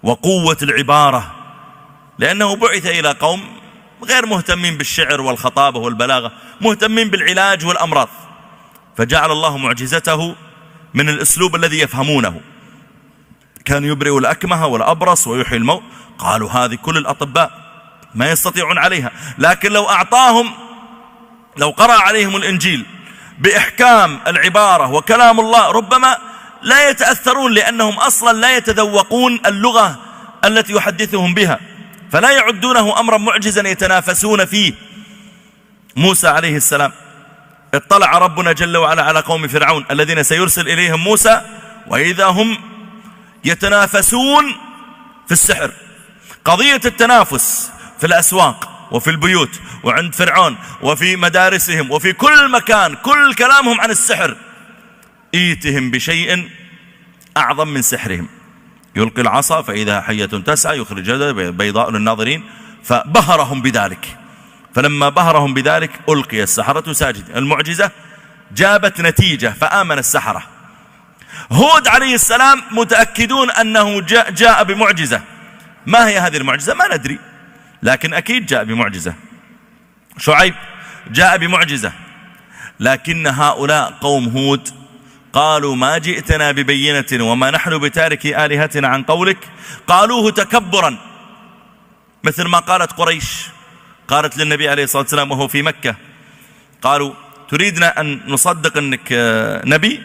Speaker 1: وقوة العبارة، لأنه بعث إلى قوم غير مهتمين بالشعر والخطابة والبلاغة، مهتمين بالعلاج والأمراض، فجعل الله معجزته من الأسلوب الذي يفهمونه. كان يبرئ الأكمه والأبرص ويحيي الموت، قالوا هذه كل الأطباء ما يستطيعون عليها. لكن لو قرأ عليهم الإنجيل بإحكام العبارة وكلام الله ربما لا يتأثرون، لأنهم أصلا لا يتذوقون اللغة التي يحدثهم بها، فلا يعدونه أمرا معجزا يتنافسون فيه. موسى عليه السلام اطلع ربنا جل وعلا على قوم فرعون الذين سيرسل إليهم موسى، وإذا هم يتنافسون في السحر. قضية التنافس في الأسواق وفي البيوت وعند فرعون وفي مدارسهم وفي كل مكان، كل كلامهم عن السحر. ايتهم بشيء أعظم من سحرهم، يلقي العصا فإذا حية تسعى يخرج يده بيضاء للناظرين، فبهرهم بذلك. فلما بهرهم بذلك ألقي السحرة ساجدين. المعجزة جابت نتيجة فآمن السحرة. هود عليه السلام متأكدون أنه جاء بمعجزة. ما هي هذه المعجزة؟ ما ندري، لكن أكيد جاء بمعجزة. شعيب جاء بمعجزة، لكن هؤلاء قوم هود قالوا ما جئتنا ببينة وما نحن بتاركي آلهتنا عن قولك. قالوه تكبرا، مثل ما قالت قريش، قالت للنبي عليه الصلاة والسلام وهو في مكة، قالوا تريدنا أن نصدق أنك نبي؟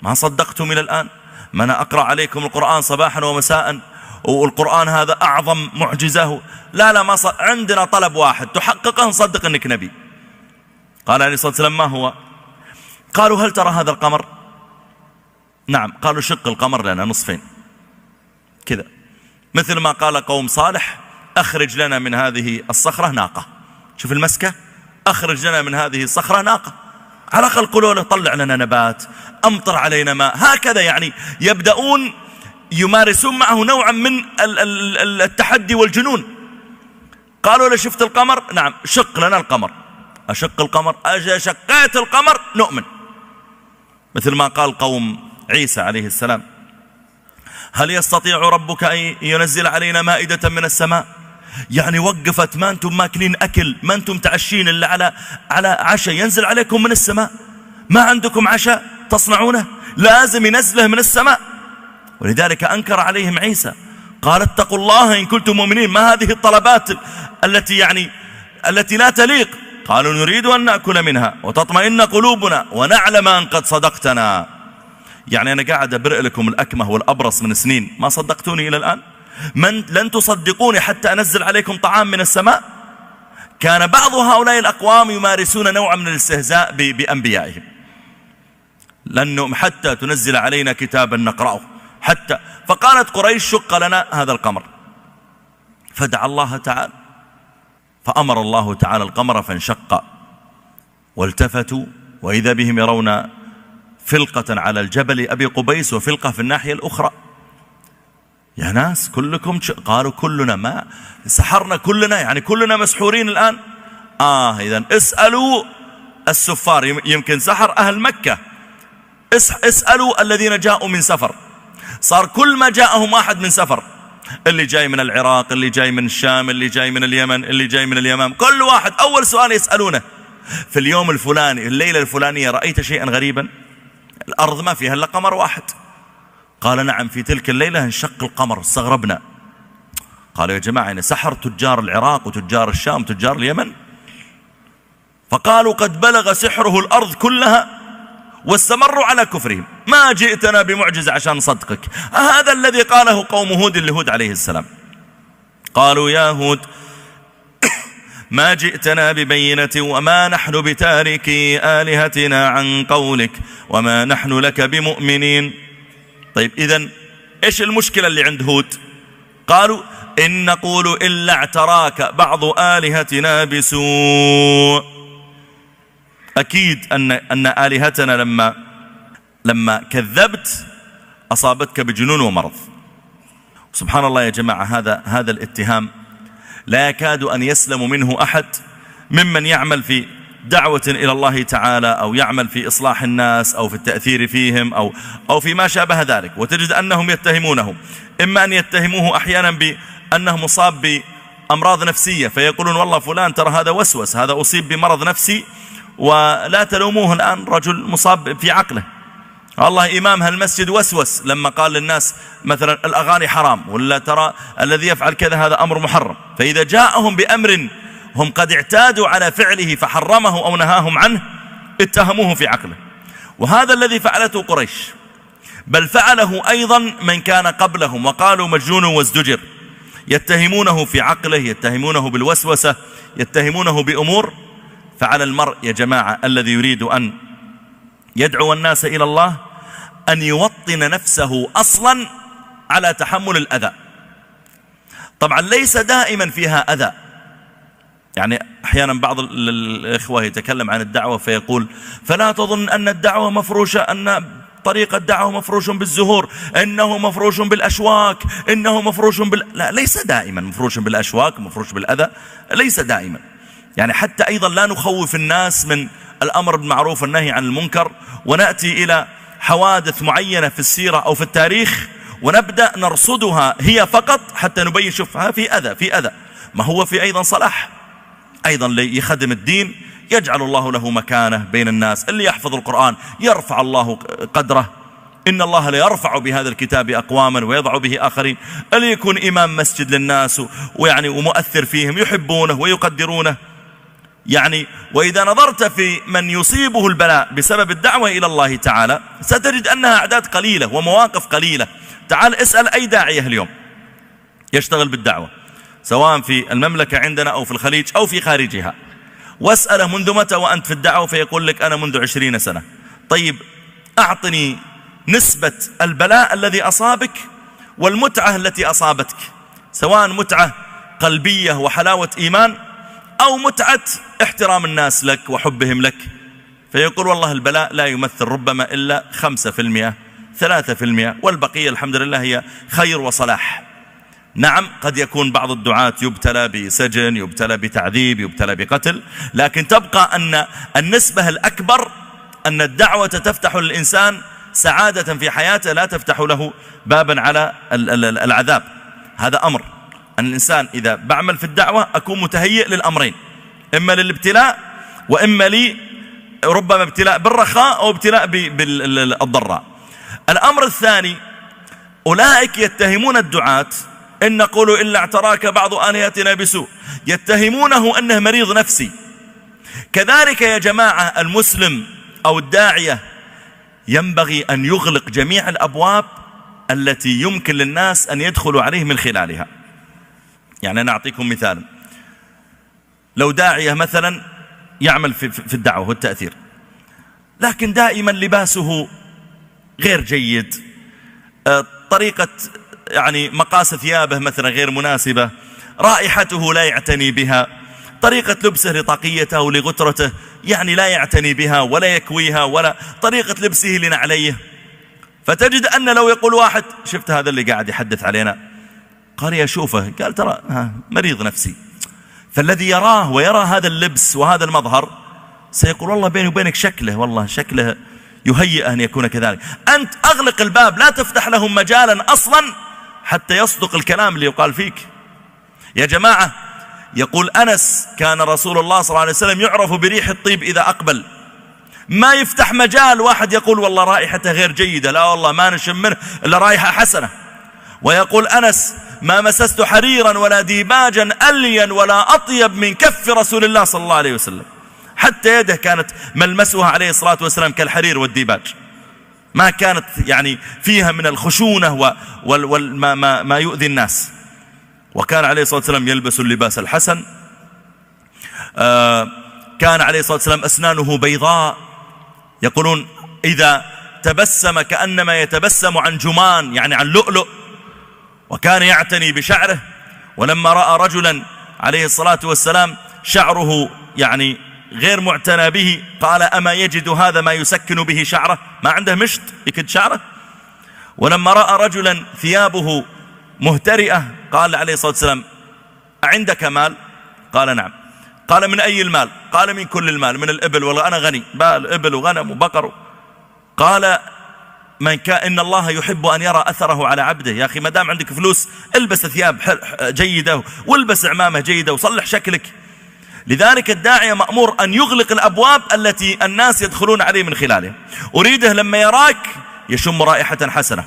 Speaker 1: ما صدقتم إلى الآن، ما أنا أقرأ عليكم القرآن صباحا ومساء، والقرآن هذا أعظم معجزة. لا ما عندنا طلب واحد تحققه، نصدق أنك نبي. قال عليه الصلاة والسلام ما هو؟ قالوا هل ترى هذا القمر؟ نعم. قالوا شق القمر لنا نصفين كذا، مثل ما قال قوم صالح أخرج لنا من هذه الصخرة ناقة. شوف المسكة، أخرج لنا من هذه الصخرة ناقة، على الأقل قولوا له طلع لنا نبات، أمطر علينا ماء، هكذا. يعني يبدأون يمارسون معه نوعا من التحدي والجنون. قالوا له شفت القمر؟ نعم. شق لنا القمر. أشق القمر؟ شقيت القمر نؤمن. مثل ما قال قوم عيسى عليه السلام هل يستطيع ربك أن ينزل علينا مائدة من السماء؟ يعني وقفت، ما أنتم ماكلين أكل، ما أنتم تعشين إلا على عشاء ينزل عليكم من السماء، ما عندكم عشاء تصنعونه، لازم ينزله من السماء. ولذلك أنكر عليهم عيسى، قال اتقوا الله إن كنتم مؤمنين. ما هذه الطلبات التي لا تليق؟ قالوا نريد أن نأكل منها وتطمئن قلوبنا ونعلم أن قد صدقتنا. يعني أنا قاعد أبرئ لكم الأكمه والأبرص من سنين، ما صدقتوني إلى الآن؟ لن تصدقوني حتى أنزل عليكم طعام من السماء؟ كان بعض هؤلاء الأقوام يمارسون نوعا من الاستهزاء بأنبيائهم. لن حتى تنزل علينا كتابا نقرأه حتى. فقالت قريش شق لنا هذا القمر، فدعا الله تعالى، فأمر الله تعالى القمر فانشق، والتفتوا وإذا بهم يرون فلقة على الجبل أبي قبيس وفلقة في الناحية الأخرى. يا ناس كلكم قالوا كلنا ما سحرنا، كلنا يعني كلنا مسحورين الآن. إذن اسألوا السفار، يمكن سحر أهل مكة، اسألوا الذين جاءوا من سفر. صار كل ما جاءهم واحد من سفر، اللي جاي من العراق، اللي جاي من الشام، اللي جاي من اليمن، اللي جاي من اليمام، كل واحد أول سؤال يسألونه في اليوم الفلاني الليلة الفلانية رأيت شيئا غريبا؟ الأرض ما فيها إلا قمر واحد. قال نعم في تلك الليلة انشق القمر. استغربنا، قالوا يا جماعة إن سحر تجار العراق وتجار الشام وتجار اليمن. فقالوا قد بلغ سحره الأرض كلها واستمروا على كفرهم، ما جئتنا بمعجزة عشان نصدقك. هذا الذي قاله قوم هود لهود عليه السلام. قالوا يا هود ما جئتنا ببينة وما نحن بتاركي آلهتنا عن قولك وما نحن لك بمؤمنين. طيب إذن إيش المشكلة اللي عند هود؟ قالوا إن نقول إلا اعتراك بعض آلهتنا بسوء. أكيد أن آلهتنا لما كذبت أصابتك بجنون ومرض. سبحان الله يا جماعة، هذا الاتهام لا يكاد أن يسلم منه أحد ممن يعمل في دعوة إلى الله تعالى، أو يعمل في إصلاح الناس، أو في التأثير فيهم، أو في ما شابه ذلك. وتجد أنهم يتهمونه، إما أن يتهموه أحيانا بأنه مصاب بأمراض نفسية، فيقولون والله فلان ترى هذا وسوس، هذا أصيب بمرض نفسي، ولا تلوموه الآن، رجل مصاب في عقله. الله إمام هالمسجد وسوس لما قال للناس مثلا الأغاني حرام، ولا ترى الذي يفعل كذا هذا أمر محرم. فإذا جاءهم بأمر هم قد اعتادوا على فعله فحرمه أو نهاهم عنه، اتهموه في عقله. وهذا الذي فعلته قريش، بل فعله أيضا من كان قبلهم، وقالوا مجنون وازدجر. يتهمونه في عقله، يتهمونه بالوسوسة، يتهمونه بأمور. فعلى المرء يا جماعة الذي يريد أن يدعو الناس إلى الله أن يوطن نفسه أصلا على تحمل الأذى. طبعا ليس دائما فيها أذى، يعني أحيانا بعض الإخوة يتكلم عن الدعوة فيقول فلا تظن أن الدعوة مفروشة، أن طريق الدعوة مفروش بالزهور، إنه مفروش بالأشواك، إنه مفروش لا، ليس دائما مفروش بالأشواك، مفروش بالأذى، ليس دائما. يعني حتى أيضا لا نخوف الناس من الأمر بالمعروف والنهي عن المنكر ونأتي إلى حوادث معينة في السيرة أو في التاريخ ونبدأ نرصدها هي فقط حتى نبين شوفها في أذى، في أذى، ما هو في أيضا صلاح، أيضا ليخدم الدين يجعل الله له مكانة بين الناس. اللي يحفظ القرآن يرفع الله قدره، إن الله ليرفع بهذا الكتاب أقواما ويضع به آخرين. اللي يكون إمام مسجد للناس ويعني ومؤثر فيهم يحبونه ويقدرونه. يعني وإذا نظرت في من يصيبه البلاء بسبب الدعوة إلى الله تعالى ستجد أنها أعداد قليلة ومواقف قليلة. تعال اسأل أي داعية اليوم يشتغل بالدعوة سواء في المملكة عندنا أو في الخليج أو في خارجها، واسأله منذ متى وأنت في الدعوة فيقول لك أنا منذ 20 سنة. طيب أعطني نسبة البلاء الذي أصابك والمتعة التي أصابتك، سواء متعة قلبية وحلاوة إيمان أو متعة احترام الناس لك وحبهم لك. فيقول والله البلاء لا يمثل ربما إلا 5% 3%، والبقية الحمد لله هي خير وصلاح. نعم قد يكون بعض الدعاة يبتلى بسجن، يبتلى بتعذيب، يبتلى بقتل، لكن تبقى أن النسبة الأكبر أن الدعوة تفتح للإنسان سعادة في حياته، لا تفتح له بابا على العذاب. هذا أمر أن الإنسان إذا بعمل في الدعوة أكون متهيئ للأمرين، إما للابتلاء وإما لي ربما ابتلاء بالرخاء أو ابتلاء بالضراء. الأمر الثاني أولئك يتهمون الدعاة إن نقول إلا اعتراك بعض آلهتنا بسوء، يتهمونه أنه مريض نفسي. كذلك يا جماعة المسلم أو الداعية ينبغي أن يغلق جميع الأبواب التي يمكن للناس أن يدخلوا عليه من خلالها. يعني أنا أعطيكم مثال، لو داعية مثلا يعمل في الدعوة والتأثير لكن دائما لباسه غير جيد، طريقة يعني مقاس ثيابه مثلا غير مناسبة، رائحته لا يعتني بها، طريقة لبسه لطاقيته ولغترته يعني لا يعتني بها ولا يكويها، ولا طريقة لبسه لنعليه. فتجد أن لو يقول واحد شفت هذا اللي قاعد يحدث علينا، قال يا شوفه، قال ترى مريض نفسي. فالذي يراه ويرى هذا اللبس وهذا المظهر سيقول والله بيني وبينك شكله، والله شكله يهيئ أن يكون كذلك. أنت أغلق الباب، لا تفتح لهم مجالا أصلا حتى يصدق الكلام اللي يقال فيك. يا جماعة يقول أنس كان رسول الله صلى الله عليه وسلم يعرف بريح الطيب إذا أقبل، ما يفتح مجال واحد يقول والله رائحته غير جيدة، لا والله ما نشم منه إلا رائحة حسنة. ويقول أنس ما مسست حريرا ولا ديباجا ألين ولا أطيب من كف رسول الله صلى الله عليه وسلم، حتى يده كانت ملمسها عليه الصلاة والسلام كالحرير والديباج، ما كانت يعني فيها من الخشونة وما يؤذي الناس. وكان عليه الصلاة والسلام يلبس اللباس الحسن. كان عليه الصلاة والسلام أسنانه بيضاء، يقولون إذا تبسم كأنما يتبسم عن جمان، يعني عن لؤلؤ. وكان يعتني بشعره، ولما رأى رجلا عليه الصلاة والسلام شعره يعني غير معتنى به قال أما يجد هذا ما يسكن به شعره، ما عنده مشط يكد شعره. ولما رأى رجلا ثيابه مهترئة قال عليه الصلاة والسلام أعندك مال؟ قال نعم. قال من أي المال؟ قال من كل المال، من الإبل، والله أنا غني، بال إبل وغنم وبقر. قال من كان إن الله يحب أن يرى أثره على عبده. يا أخي ما دام عندك فلوس البس ثياب جيدة والبس عمامة جيدة وصلح شكلك. لذلك الداعية مأمور أن يغلق الأبواب التي الناس يدخلون عليه من خلالها. أريده لما يراك يشم رائحة حسنة،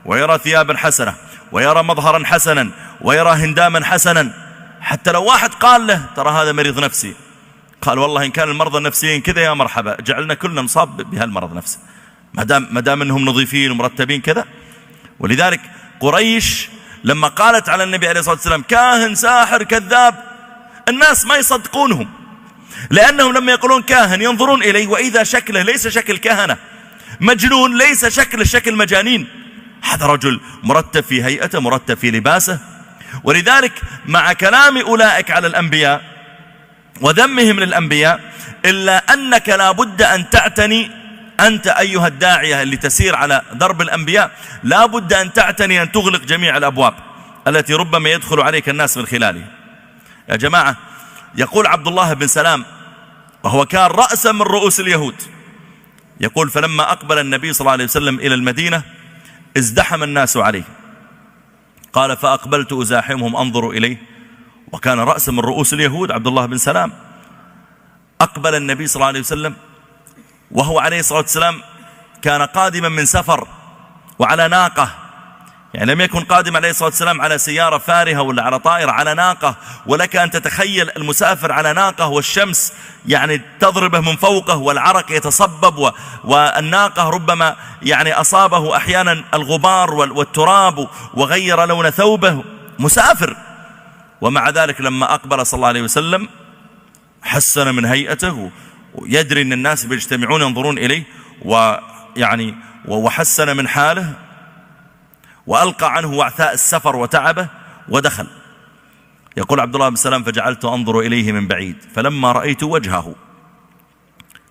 Speaker 1: ويرى ثيابا حسنة، ويرى مظهرا حسنا، ويرى هنداما حسنا. حتى لو واحد قال له ترى هذا مريض نفسي، قال والله إن كان المرضى النفسيين كذا يا مرحبا، جعلنا كلنا نصاب بهالمرض نفسه ما دام انهم نظيفين ومرتبين كذا. ولذلك قريش لما قالت على النبي عليه الصلاة والسلام كاهن ساحر كذاب، الناس ما يصدقونهم، لأنهم لما يقولون كاهن ينظرون إليه وإذا شكله ليس شكل كهنة، مجنون ليس شكل مجانين، هذا رجل مرتب في هيئته، مرتب في لباسه. ولذلك مع كلام أولئك على الأنبياء وذمهم للأنبياء، إلا أنك لا بد أن تعتني أنت أيها الداعية اللي تسير على درب الأنبياء، لا بد أن تعتني أن تغلق جميع الأبواب التي ربما يدخل عليك الناس من خلاله. يا جماعة، يقول عبد الله بن سلام وهو كان رأسا من رؤوس اليهود، يقول: فلما أقبل النبي صلى الله عليه وسلم إلى المدينة ازدحم الناس عليه، قال: فأقبلت أزاحمهم أنظر إليه، وكان رأسا من رؤوس اليهود عبد الله بن سلام. أقبل النبي صلى الله عليه وسلم وهو عليه الصلاة والسلام كان قادما من سفر وعلى ناقة، يعني لم يكن قادم عليه الصلاة والسلام على سيارة فارهة ولا على طائرة، على ناقة. ولك أن تتخيل المسافر على ناقة والشمس يعني تضربه من فوقه والعرق يتصبب، والناقة ربما يعني أصابه أحيانا الغبار والتراب وغير لون ثوبه، مسافر. ومع ذلك لما أقبل صلى الله عليه وسلم حسن من هيئته، ويدري أن الناس بيجتمعون ينظرون إليه، ويعني وحسن من حاله، وألقى عنه وعثاء السفر وتعبه ودخل. يقول عبد الله بن سلام: فجعلت أنظر إليه من بعيد، فلما رأيت وجهه،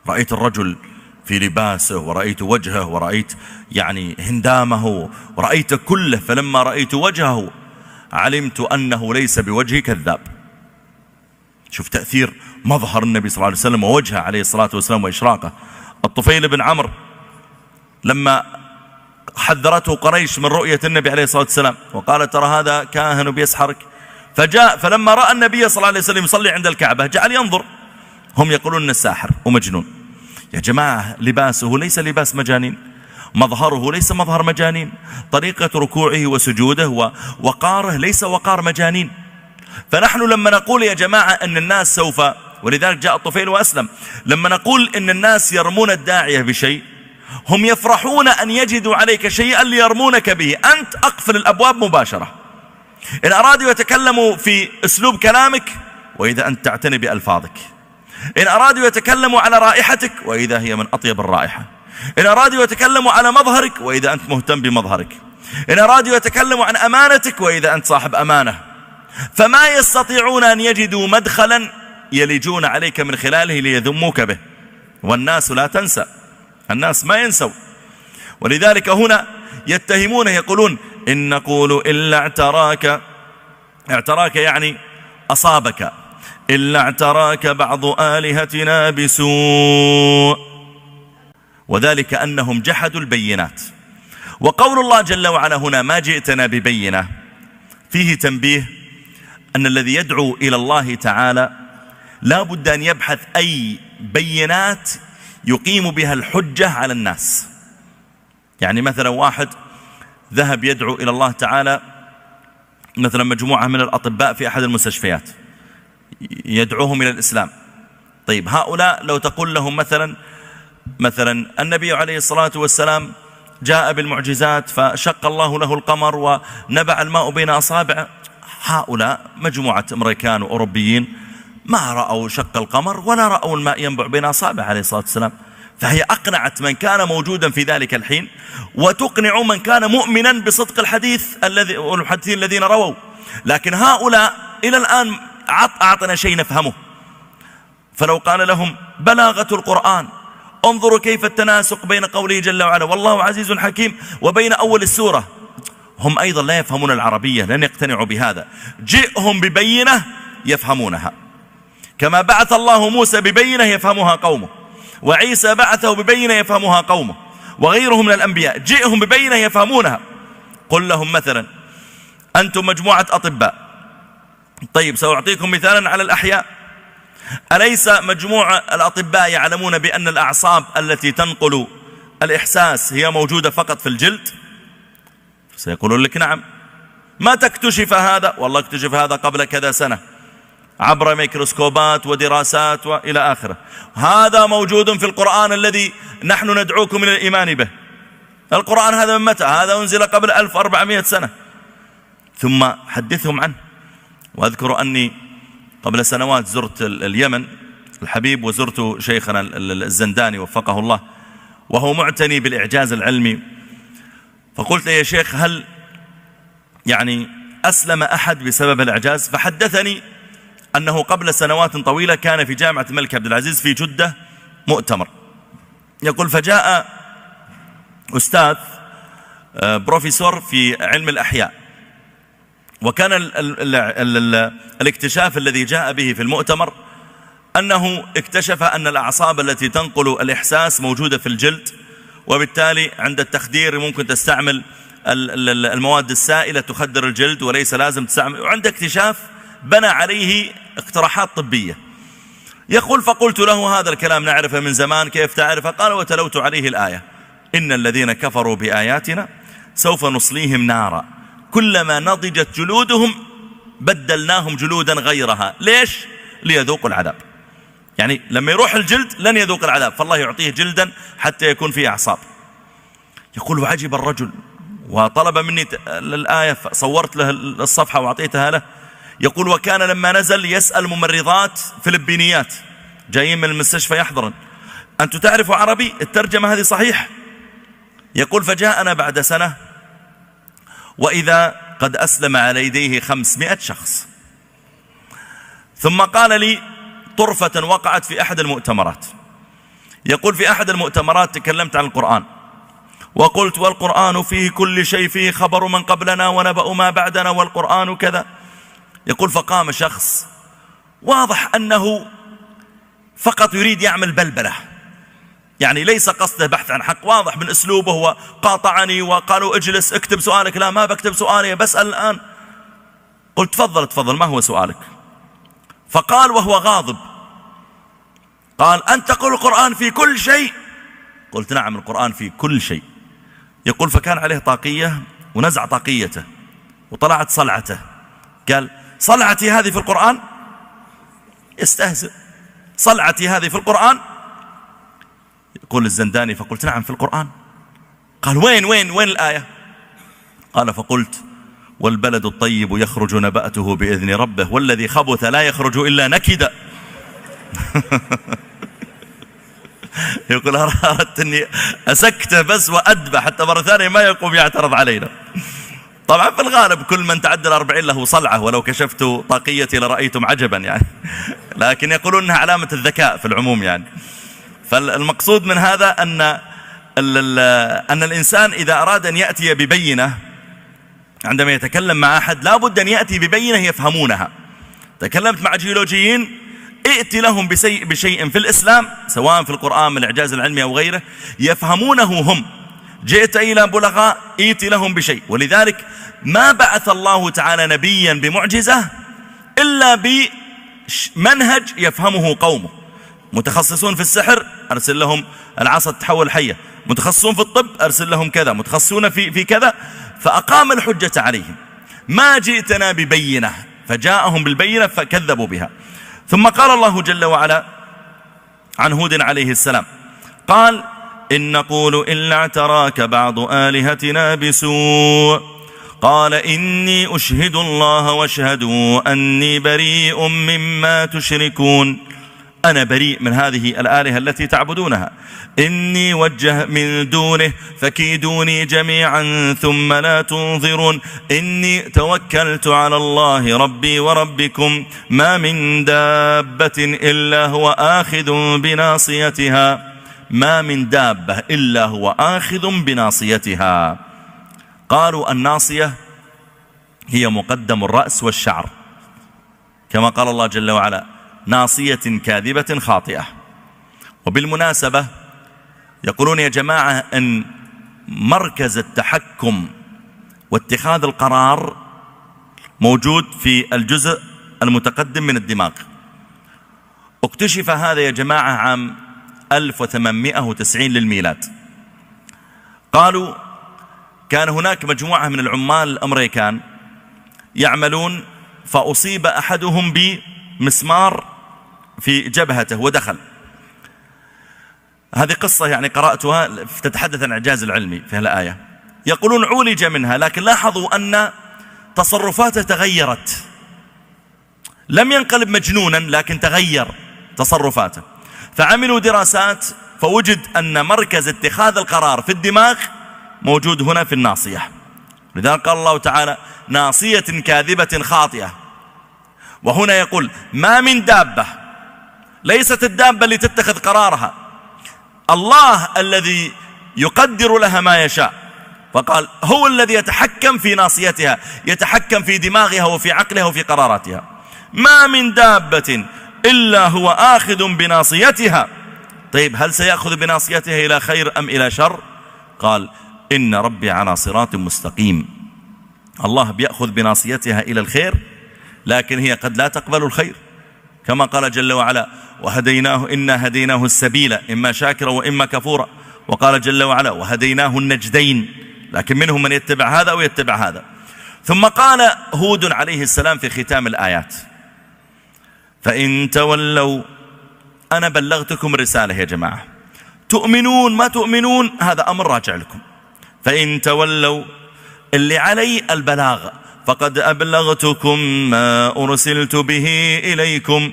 Speaker 1: رأيت الرجل في لباسه، ورأيت وجهه، ورأيت يعني هندامه، ورأيت كله، فلما رأيت وجهه علمت أنه ليس بوجه كذاب. شوف تأثير مظهر النبي صلى الله عليه وسلم ووجهه عليه الصلاة والسلام وإشراقه. الطفيل بن عمرو لما حذرته قريش من رؤية النبي عليه الصلاة والسلام وقال: ترى هذا كاهن بيسحرك، فجاء فلما رأى النبي صلى الله عليه وسلم يصلي عند الكعبة جعل ينظر. هم يقولون أنه ساحر ومجنون. يا جماعة، لباسه ليس لباس مجانين، مظهره ليس مظهر مجانين، طريقة ركوعه وسجوده ووقاره ليس وقار مجانين. فنحن لما نقول يا جماعة أن الناس سوف، ولذلك جاء الطفيل وأسلم، لما نقول أن الناس يرمون الداعية بشيء، هم يفرحون أن يجدوا عليك شيئا ليرمونك به. أنت أقفل الأبواب مباشرة. إن أرادوا يتكلموا في أسلوب كلامك، وإذا أنت تعتني بألفاظك. إن أرادوا يتكلموا على رائحتك، وإذا هي من أطيب الرائحة. إن أرادوا يتكلموا على مظهرك، وإذا أنت مهتم بمظهرك. إن أرادوا يتكلموا عن أمانتك، وإذا أنت صاحب أمانة. فما يستطيعون أن يجدوا مدخلا يلجون عليك من خلاله ليذموك به. والناس لا تنسى، الناس ما ينسوا. ولذلك هنا يتهمونه، يقولون: إن نقول إلا اعتراك يعني أصابك، إلا اعتراك بعض آلهتنا بسوء، وذلك أنهم جحدوا البينات. وقول الله جل وعلا هنا: ما جئتنا ببينة، فيه تنبيه أن الذي يدعو إلى الله تعالى لا بد أن يبحث أي بينات يقيم بها الحجة على الناس. يعني مثلا واحد ذهب يدعو إلى الله تعالى، مثلا مجموعة من الأطباء في أحد المستشفيات يدعوهم إلى الإسلام. طيب، هؤلاء لو تقول لهم مثلا النبي عليه الصلاة والسلام جاء بالمعجزات فشق الله له القمر ونبع الماء بين أصابعه، هؤلاء مجموعة أمريكان وأوروبيين ما رأوا شق القمر ولا رأوا الماء ينبع بين أصابعه عليه الصلاة والسلام. فهي أقنعت من كان موجودا في ذلك الحين، وتقنع من كان مؤمنا بصدق المحدثين الذين رووا. لكن هؤلاء إلى الآن أعطنا شيء نفهمه. فلو قال لهم بلاغة القرآن، انظروا كيف التناسق بين قوله جل وعلا والله عزيز حكيم وبين أول السورة، هم أيضا لا يفهمون العربية، لن يقتنعوا بهذا. جئهم ببينة يفهمونها، كما بعث الله موسى ببينة يفهمها قومه، وعيسى بعثه ببينة يفهمها قومه، وغيرهم من الأنبياء جئهم ببينة يفهمونها. قل لهم مثلا: أنتم مجموعة أطباء، طيب سأعطيكم مثالا على الأحياء. أليس مجموعة الأطباء يعلمون بأن الأعصاب التي تنقل الإحساس هي موجودة فقط في الجلد؟ سيقولون لك: نعم. ما تكتشف هذا؟ والله اكتشف هذا قبل كذا سنة عبر ميكروسكوبات ودراسات وإلى آخره. هذا موجود في القرآن الذي نحن ندعوكم إلى الإيمان به. القرآن هذا من متى؟ هذا أنزل قبل 1400 سنة. ثم حدثهم عنه. وأذكر أني قبل سنوات زرت اليمن الحبيب، وزرت شيخنا الزنداني وفقه الله، وهو معتني بالإعجاز العلمي. فقلت له: يا شيخ، هل يعني أسلم أحد بسبب الإعجاز؟ فحدثني أنه قبل سنوات طويلة كان في جامعة الملك عبد العزيز في جدة مؤتمر. يقول فجاء أستاذ بروفيسور في علم الأحياء، وكان الاكتشاف الذي جاء به في المؤتمر أنه اكتشف أن الأعصاب التي تنقل الإحساس موجودة في الجلد، وبالتالي عند التخدير ممكن تستعمل المواد السائلة تخدر الجلد وليس لازم تستعمل، وعند اكتشاف بنى عليه اقتراحات طبية. يقول فقلت له هذا الكلام نعرفه من زمان، كيف تعرفه؟ قال وتلوت عليه الآية إن الذين كفروا بآياتنا سوف نصليهم نارا كلما نضجت جلودهم بدلناهم جلودا غيرها. ليش؟ ليذوقوا العذاب. يعني لما يروح الجلد لن يذوق العذاب، فالله يعطيه جلدا حتى يكون فيه أعصاب. يقول وعجب الرجل وطلب مني الآية، فصورت له الصفحة وأعطيتها له. يقول وكان لما نزل يسأل ممرضات فلبينيات جايين من المستشفى يحضرن أنتم تعرفوا عربي؟ الترجمة هذه صحيح؟ يقول فجاءنا بعد سنة وإذا قد أسلم على يديه 500 شخص. ثم قال لي طرفة وقعت في أحد المؤتمرات، يقول في أحد المؤتمرات تكلمت عن القرآن وقلت والقرآن فيه كل شيء، فيه خبر من قبلنا ونبأ ما بعدنا والقرآن كذا. يقول فقام شخص واضح أنه فقط يريد يعمل بلبلة، يعني ليس قصده بحث عن حق، واضح من أسلوبه. هو قاطعني وقالوا اجلس اكتب سؤالك. لا ما بكتب سؤالي بسأل الآن. قلت تفضل ما هو سؤالك؟ فقال وهو غاضب قال أنت تقول القرآن في كل شيء؟ قلت نعم القرآن في كل شيء. يقول فكان عليه طاقية ونزع طاقيته وطلعت صلعته، قال صلعتي هذه في القرآن؟ يستهزئ، صلعتي هذه في القرآن؟ يقول الزنداني فقلت نعم في القرآن. قال وين الآية؟ قال فقلت والبلد الطيب يخرج نبأته بإذن ربه والذي خبث لا يخرج إلا نكدا. يقول أردت أني أسكته بس وأدبه حتى مرة ثانية ما يقوم يعترض علينا. طبعا في الغالب كل من تعدى 40 له صلعة، ولو كشفت طاقيتي لرأيتم عجبا يعني. لكن يقولون أنها علامة الذكاء في العموم يعني. فالمقصود من هذا أن الإنسان إذا أراد أن يأتي ببينة عندما يتكلم مع أحد لا بد أن يأتي ببينة يفهمونها. تكلمت مع جيولوجيين، ائتي لهم بشيء في الإسلام سواء في القرآن من الإعجاز العلمي أو غيره يفهمونه هم. جئت إلى بلغاء ائتي لهم بشيء. ولذلك ما بعث الله تعالى نبيا بمعجزة إلا بمنهج يفهمه قومه. متخصصون في السحر أرسل لهم العصا تتحول حية، متخصصون في الطب أرسل لهم كذا، متخصصون في كذا، فأقام الحجة عليهم. ما جئتنا ببينة، فجاءهم بالبينة فكذبوا بها. ثم قال الله جل وعلا عن هود عليه السلام قال إن نقول إلا اعتراك بعض آلهتنا بسوء قال إني أشهد الله واشهدوا أني بريء مما تشركون. أنا بريء من هذه الآلهة التي تعبدونها، إني وجه من دونه فكيدوني جميعا ثم لا تنظرون، إني توكلت على الله ربي وربكم ما من دابة إلا هو آخذ بناصيتها، ما من دابة إلا هو آخذ بناصيتها. قالوا الناصية هي مقدم الرأس والشعر، كما قال الله جل وعلا ناصية كاذبة خاطئة. وبالمناسبة يقولون يا جماعة أن مركز التحكم واتخاذ القرار موجود في الجزء المتقدم من الدماغ. اكتشف هذا يا جماعة عام 1890 للميلاد. قالوا كان هناك مجموعة من العمال الأمريكان يعملون، فأصيب أحدهم بمسمار في جبهته ودخل. هذه قصة يعني قرأتها تتحدث عن الإعجاز العلمي في الآية. يقولون عولج منها، لكن لاحظوا أن تصرفاته تغيرت، لم ينقلب مجنونا لكن تغير تصرفاته. فعملوا دراسات فوجد أن مركز اتخاذ القرار في الدماغ موجود هنا في الناصية. لذلك قال الله تعالى ناصية كاذبة خاطئة. وهنا يقول ما من دابة، ليست الدابة اللي تتخذ قرارها، الله الذي يقدر لها ما يشاء. فقال هو الذي يتحكم في ناصيتها، يتحكم في دماغها وفي عقلها وفي قراراتها. ما من دابة إلا هو آخذ بناصيتها. طيب هل سيأخذ بناصيتها إلى خير أم إلى شر؟ قال إن ربي على صراط مستقيم. الله بيأخذ بناصيتها إلى الخير، لكن هي قد لا تقبل الخير، كما قال جل وعلا وهديناه إنا هديناه السبيل إما شاكرا وإما كفورا. وقال جل وعلا وهديناه النجدين، لكن منهم من يتبع هذا ويتبع هذا. ثم قال هود عليه السلام في ختام الآيات فإن تولوا أنا بلغتكم رسالة يا جماعة، تؤمنون ما تؤمنون هذا أمر راجع لكم. فإن تولوا اللي علي البلاغ فقد أبلغتكم ما أرسلت به إليكم.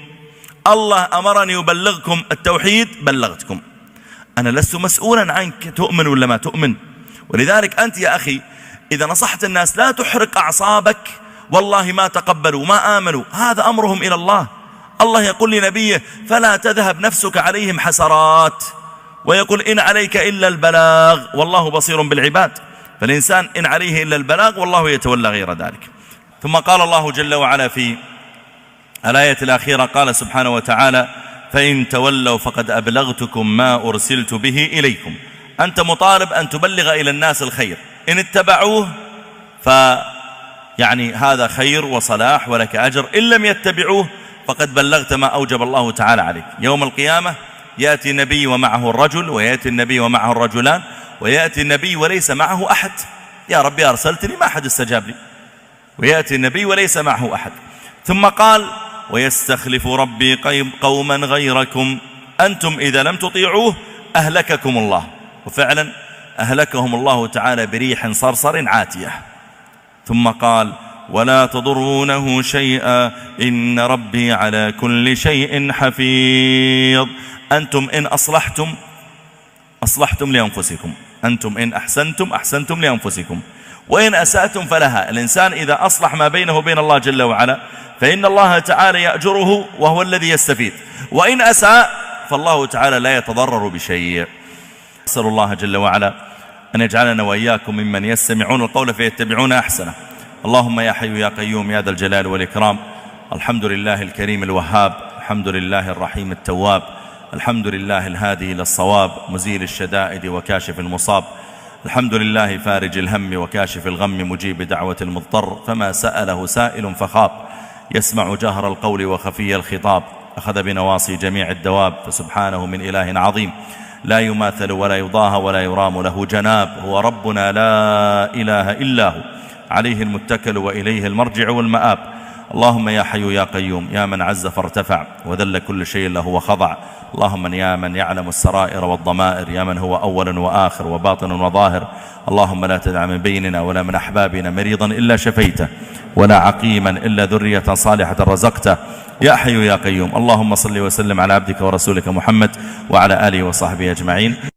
Speaker 1: الله أمرني يبلغكم التوحيد، بلغتكم. أنا لست مسؤولا عنك تؤمن ولا ما تؤمن. ولذلك أنت يا أخي إذا نصحت الناس لا تحرق أعصابك، والله ما تقبلوا ما آمنوا، هذا أمرهم إلى الله. الله يقول لنبيه فلا تذهب نفسك عليهم حسرات، ويقول إن عليك إلا البلاغ والله بصير بالعباد. فالإنسان إن عليه إلا البلاغ والله يتولى غير ذلك. ثم قال الله جل وعلا في الآية الأخيرة قال سبحانه وتعالى فإن تولوا فقد أبلغتكم ما أرسلت به إليكم. أنت مطالب أن تبلغ إلى الناس الخير، إن اتبعوه يعني هذا خير وصلاح ولك أجر، إن لم يتبعوه فقد بلغت ما أوجب الله تعالى عليك. يوم القيامة يأتي النبي ومعه الرجل، ويأتي النبي ومعه الرجلان، ويأتي النبي وليس معه أحد. يا ربي أرسلتني ما أحد استجاب لي. ويأتي النبي وليس معه أحد. ثم قال ويستخلف ربي قوما غيركم أنتم إذا لم تطيعوه أهلككم الله. وفعلا أهلكهم الله تعالى بريح صرصر عاتية. ثم قال ولا تضرونه شيئا إن ربي على كل شيء حفيظ. أنتم إن أصلحتم لأنفسكم، أنتم إن أحسنتم لأنفسكم، وإن أسأتم فلها. الإنسان إذا أصلح ما بينه وبين الله جل وعلا فإن الله تعالى يأجره وهو الذي يستفيد، وإن أساء فالله تعالى لا يتضرر بشيء. أسأل الله جل وعلا أن يجعلنا وإياكم ممن يستمعون القول فيتبعون أحسنه. اللهم يا حي يا قيوم يا ذا الجلال والإكرام. الحمد لله الكريم الوهاب، الحمد لله الرحيم التواب، الحمد لله الهادي إلى الصواب، مزيل الشدائد وكاشف المصاب، الحمد لله فارج الهم وكاشف الغم، مجيب دعوة المضطر فما سأله سائل فخاب، يسمع جهر القول وخفي الخطاب، أخذ بنواصي جميع الدواب، فسبحانه من إله عظيم لا يماثل ولا يضاهى ولا يرام له جناب. هو ربنا لا إله إلا هو، عليه المتكل وإليه المرجع والمآب. اللهم يا حي يا قيوم يا من عز فارتفع وذل كل شيء له وخضع، اللهم يا من يعلم السرائر والضمائر، يا من هو أول وآخر وباطن وظاهر، اللهم لا تدع من بيننا ولا من أحبابنا مريضا إلا شفيته، ولا عقيما إلا ذرية صالحة رزقته، يا حي يا قيوم. اللهم صل وسلم على عبدك ورسولك محمد وعلى آله وصحبه أجمعين.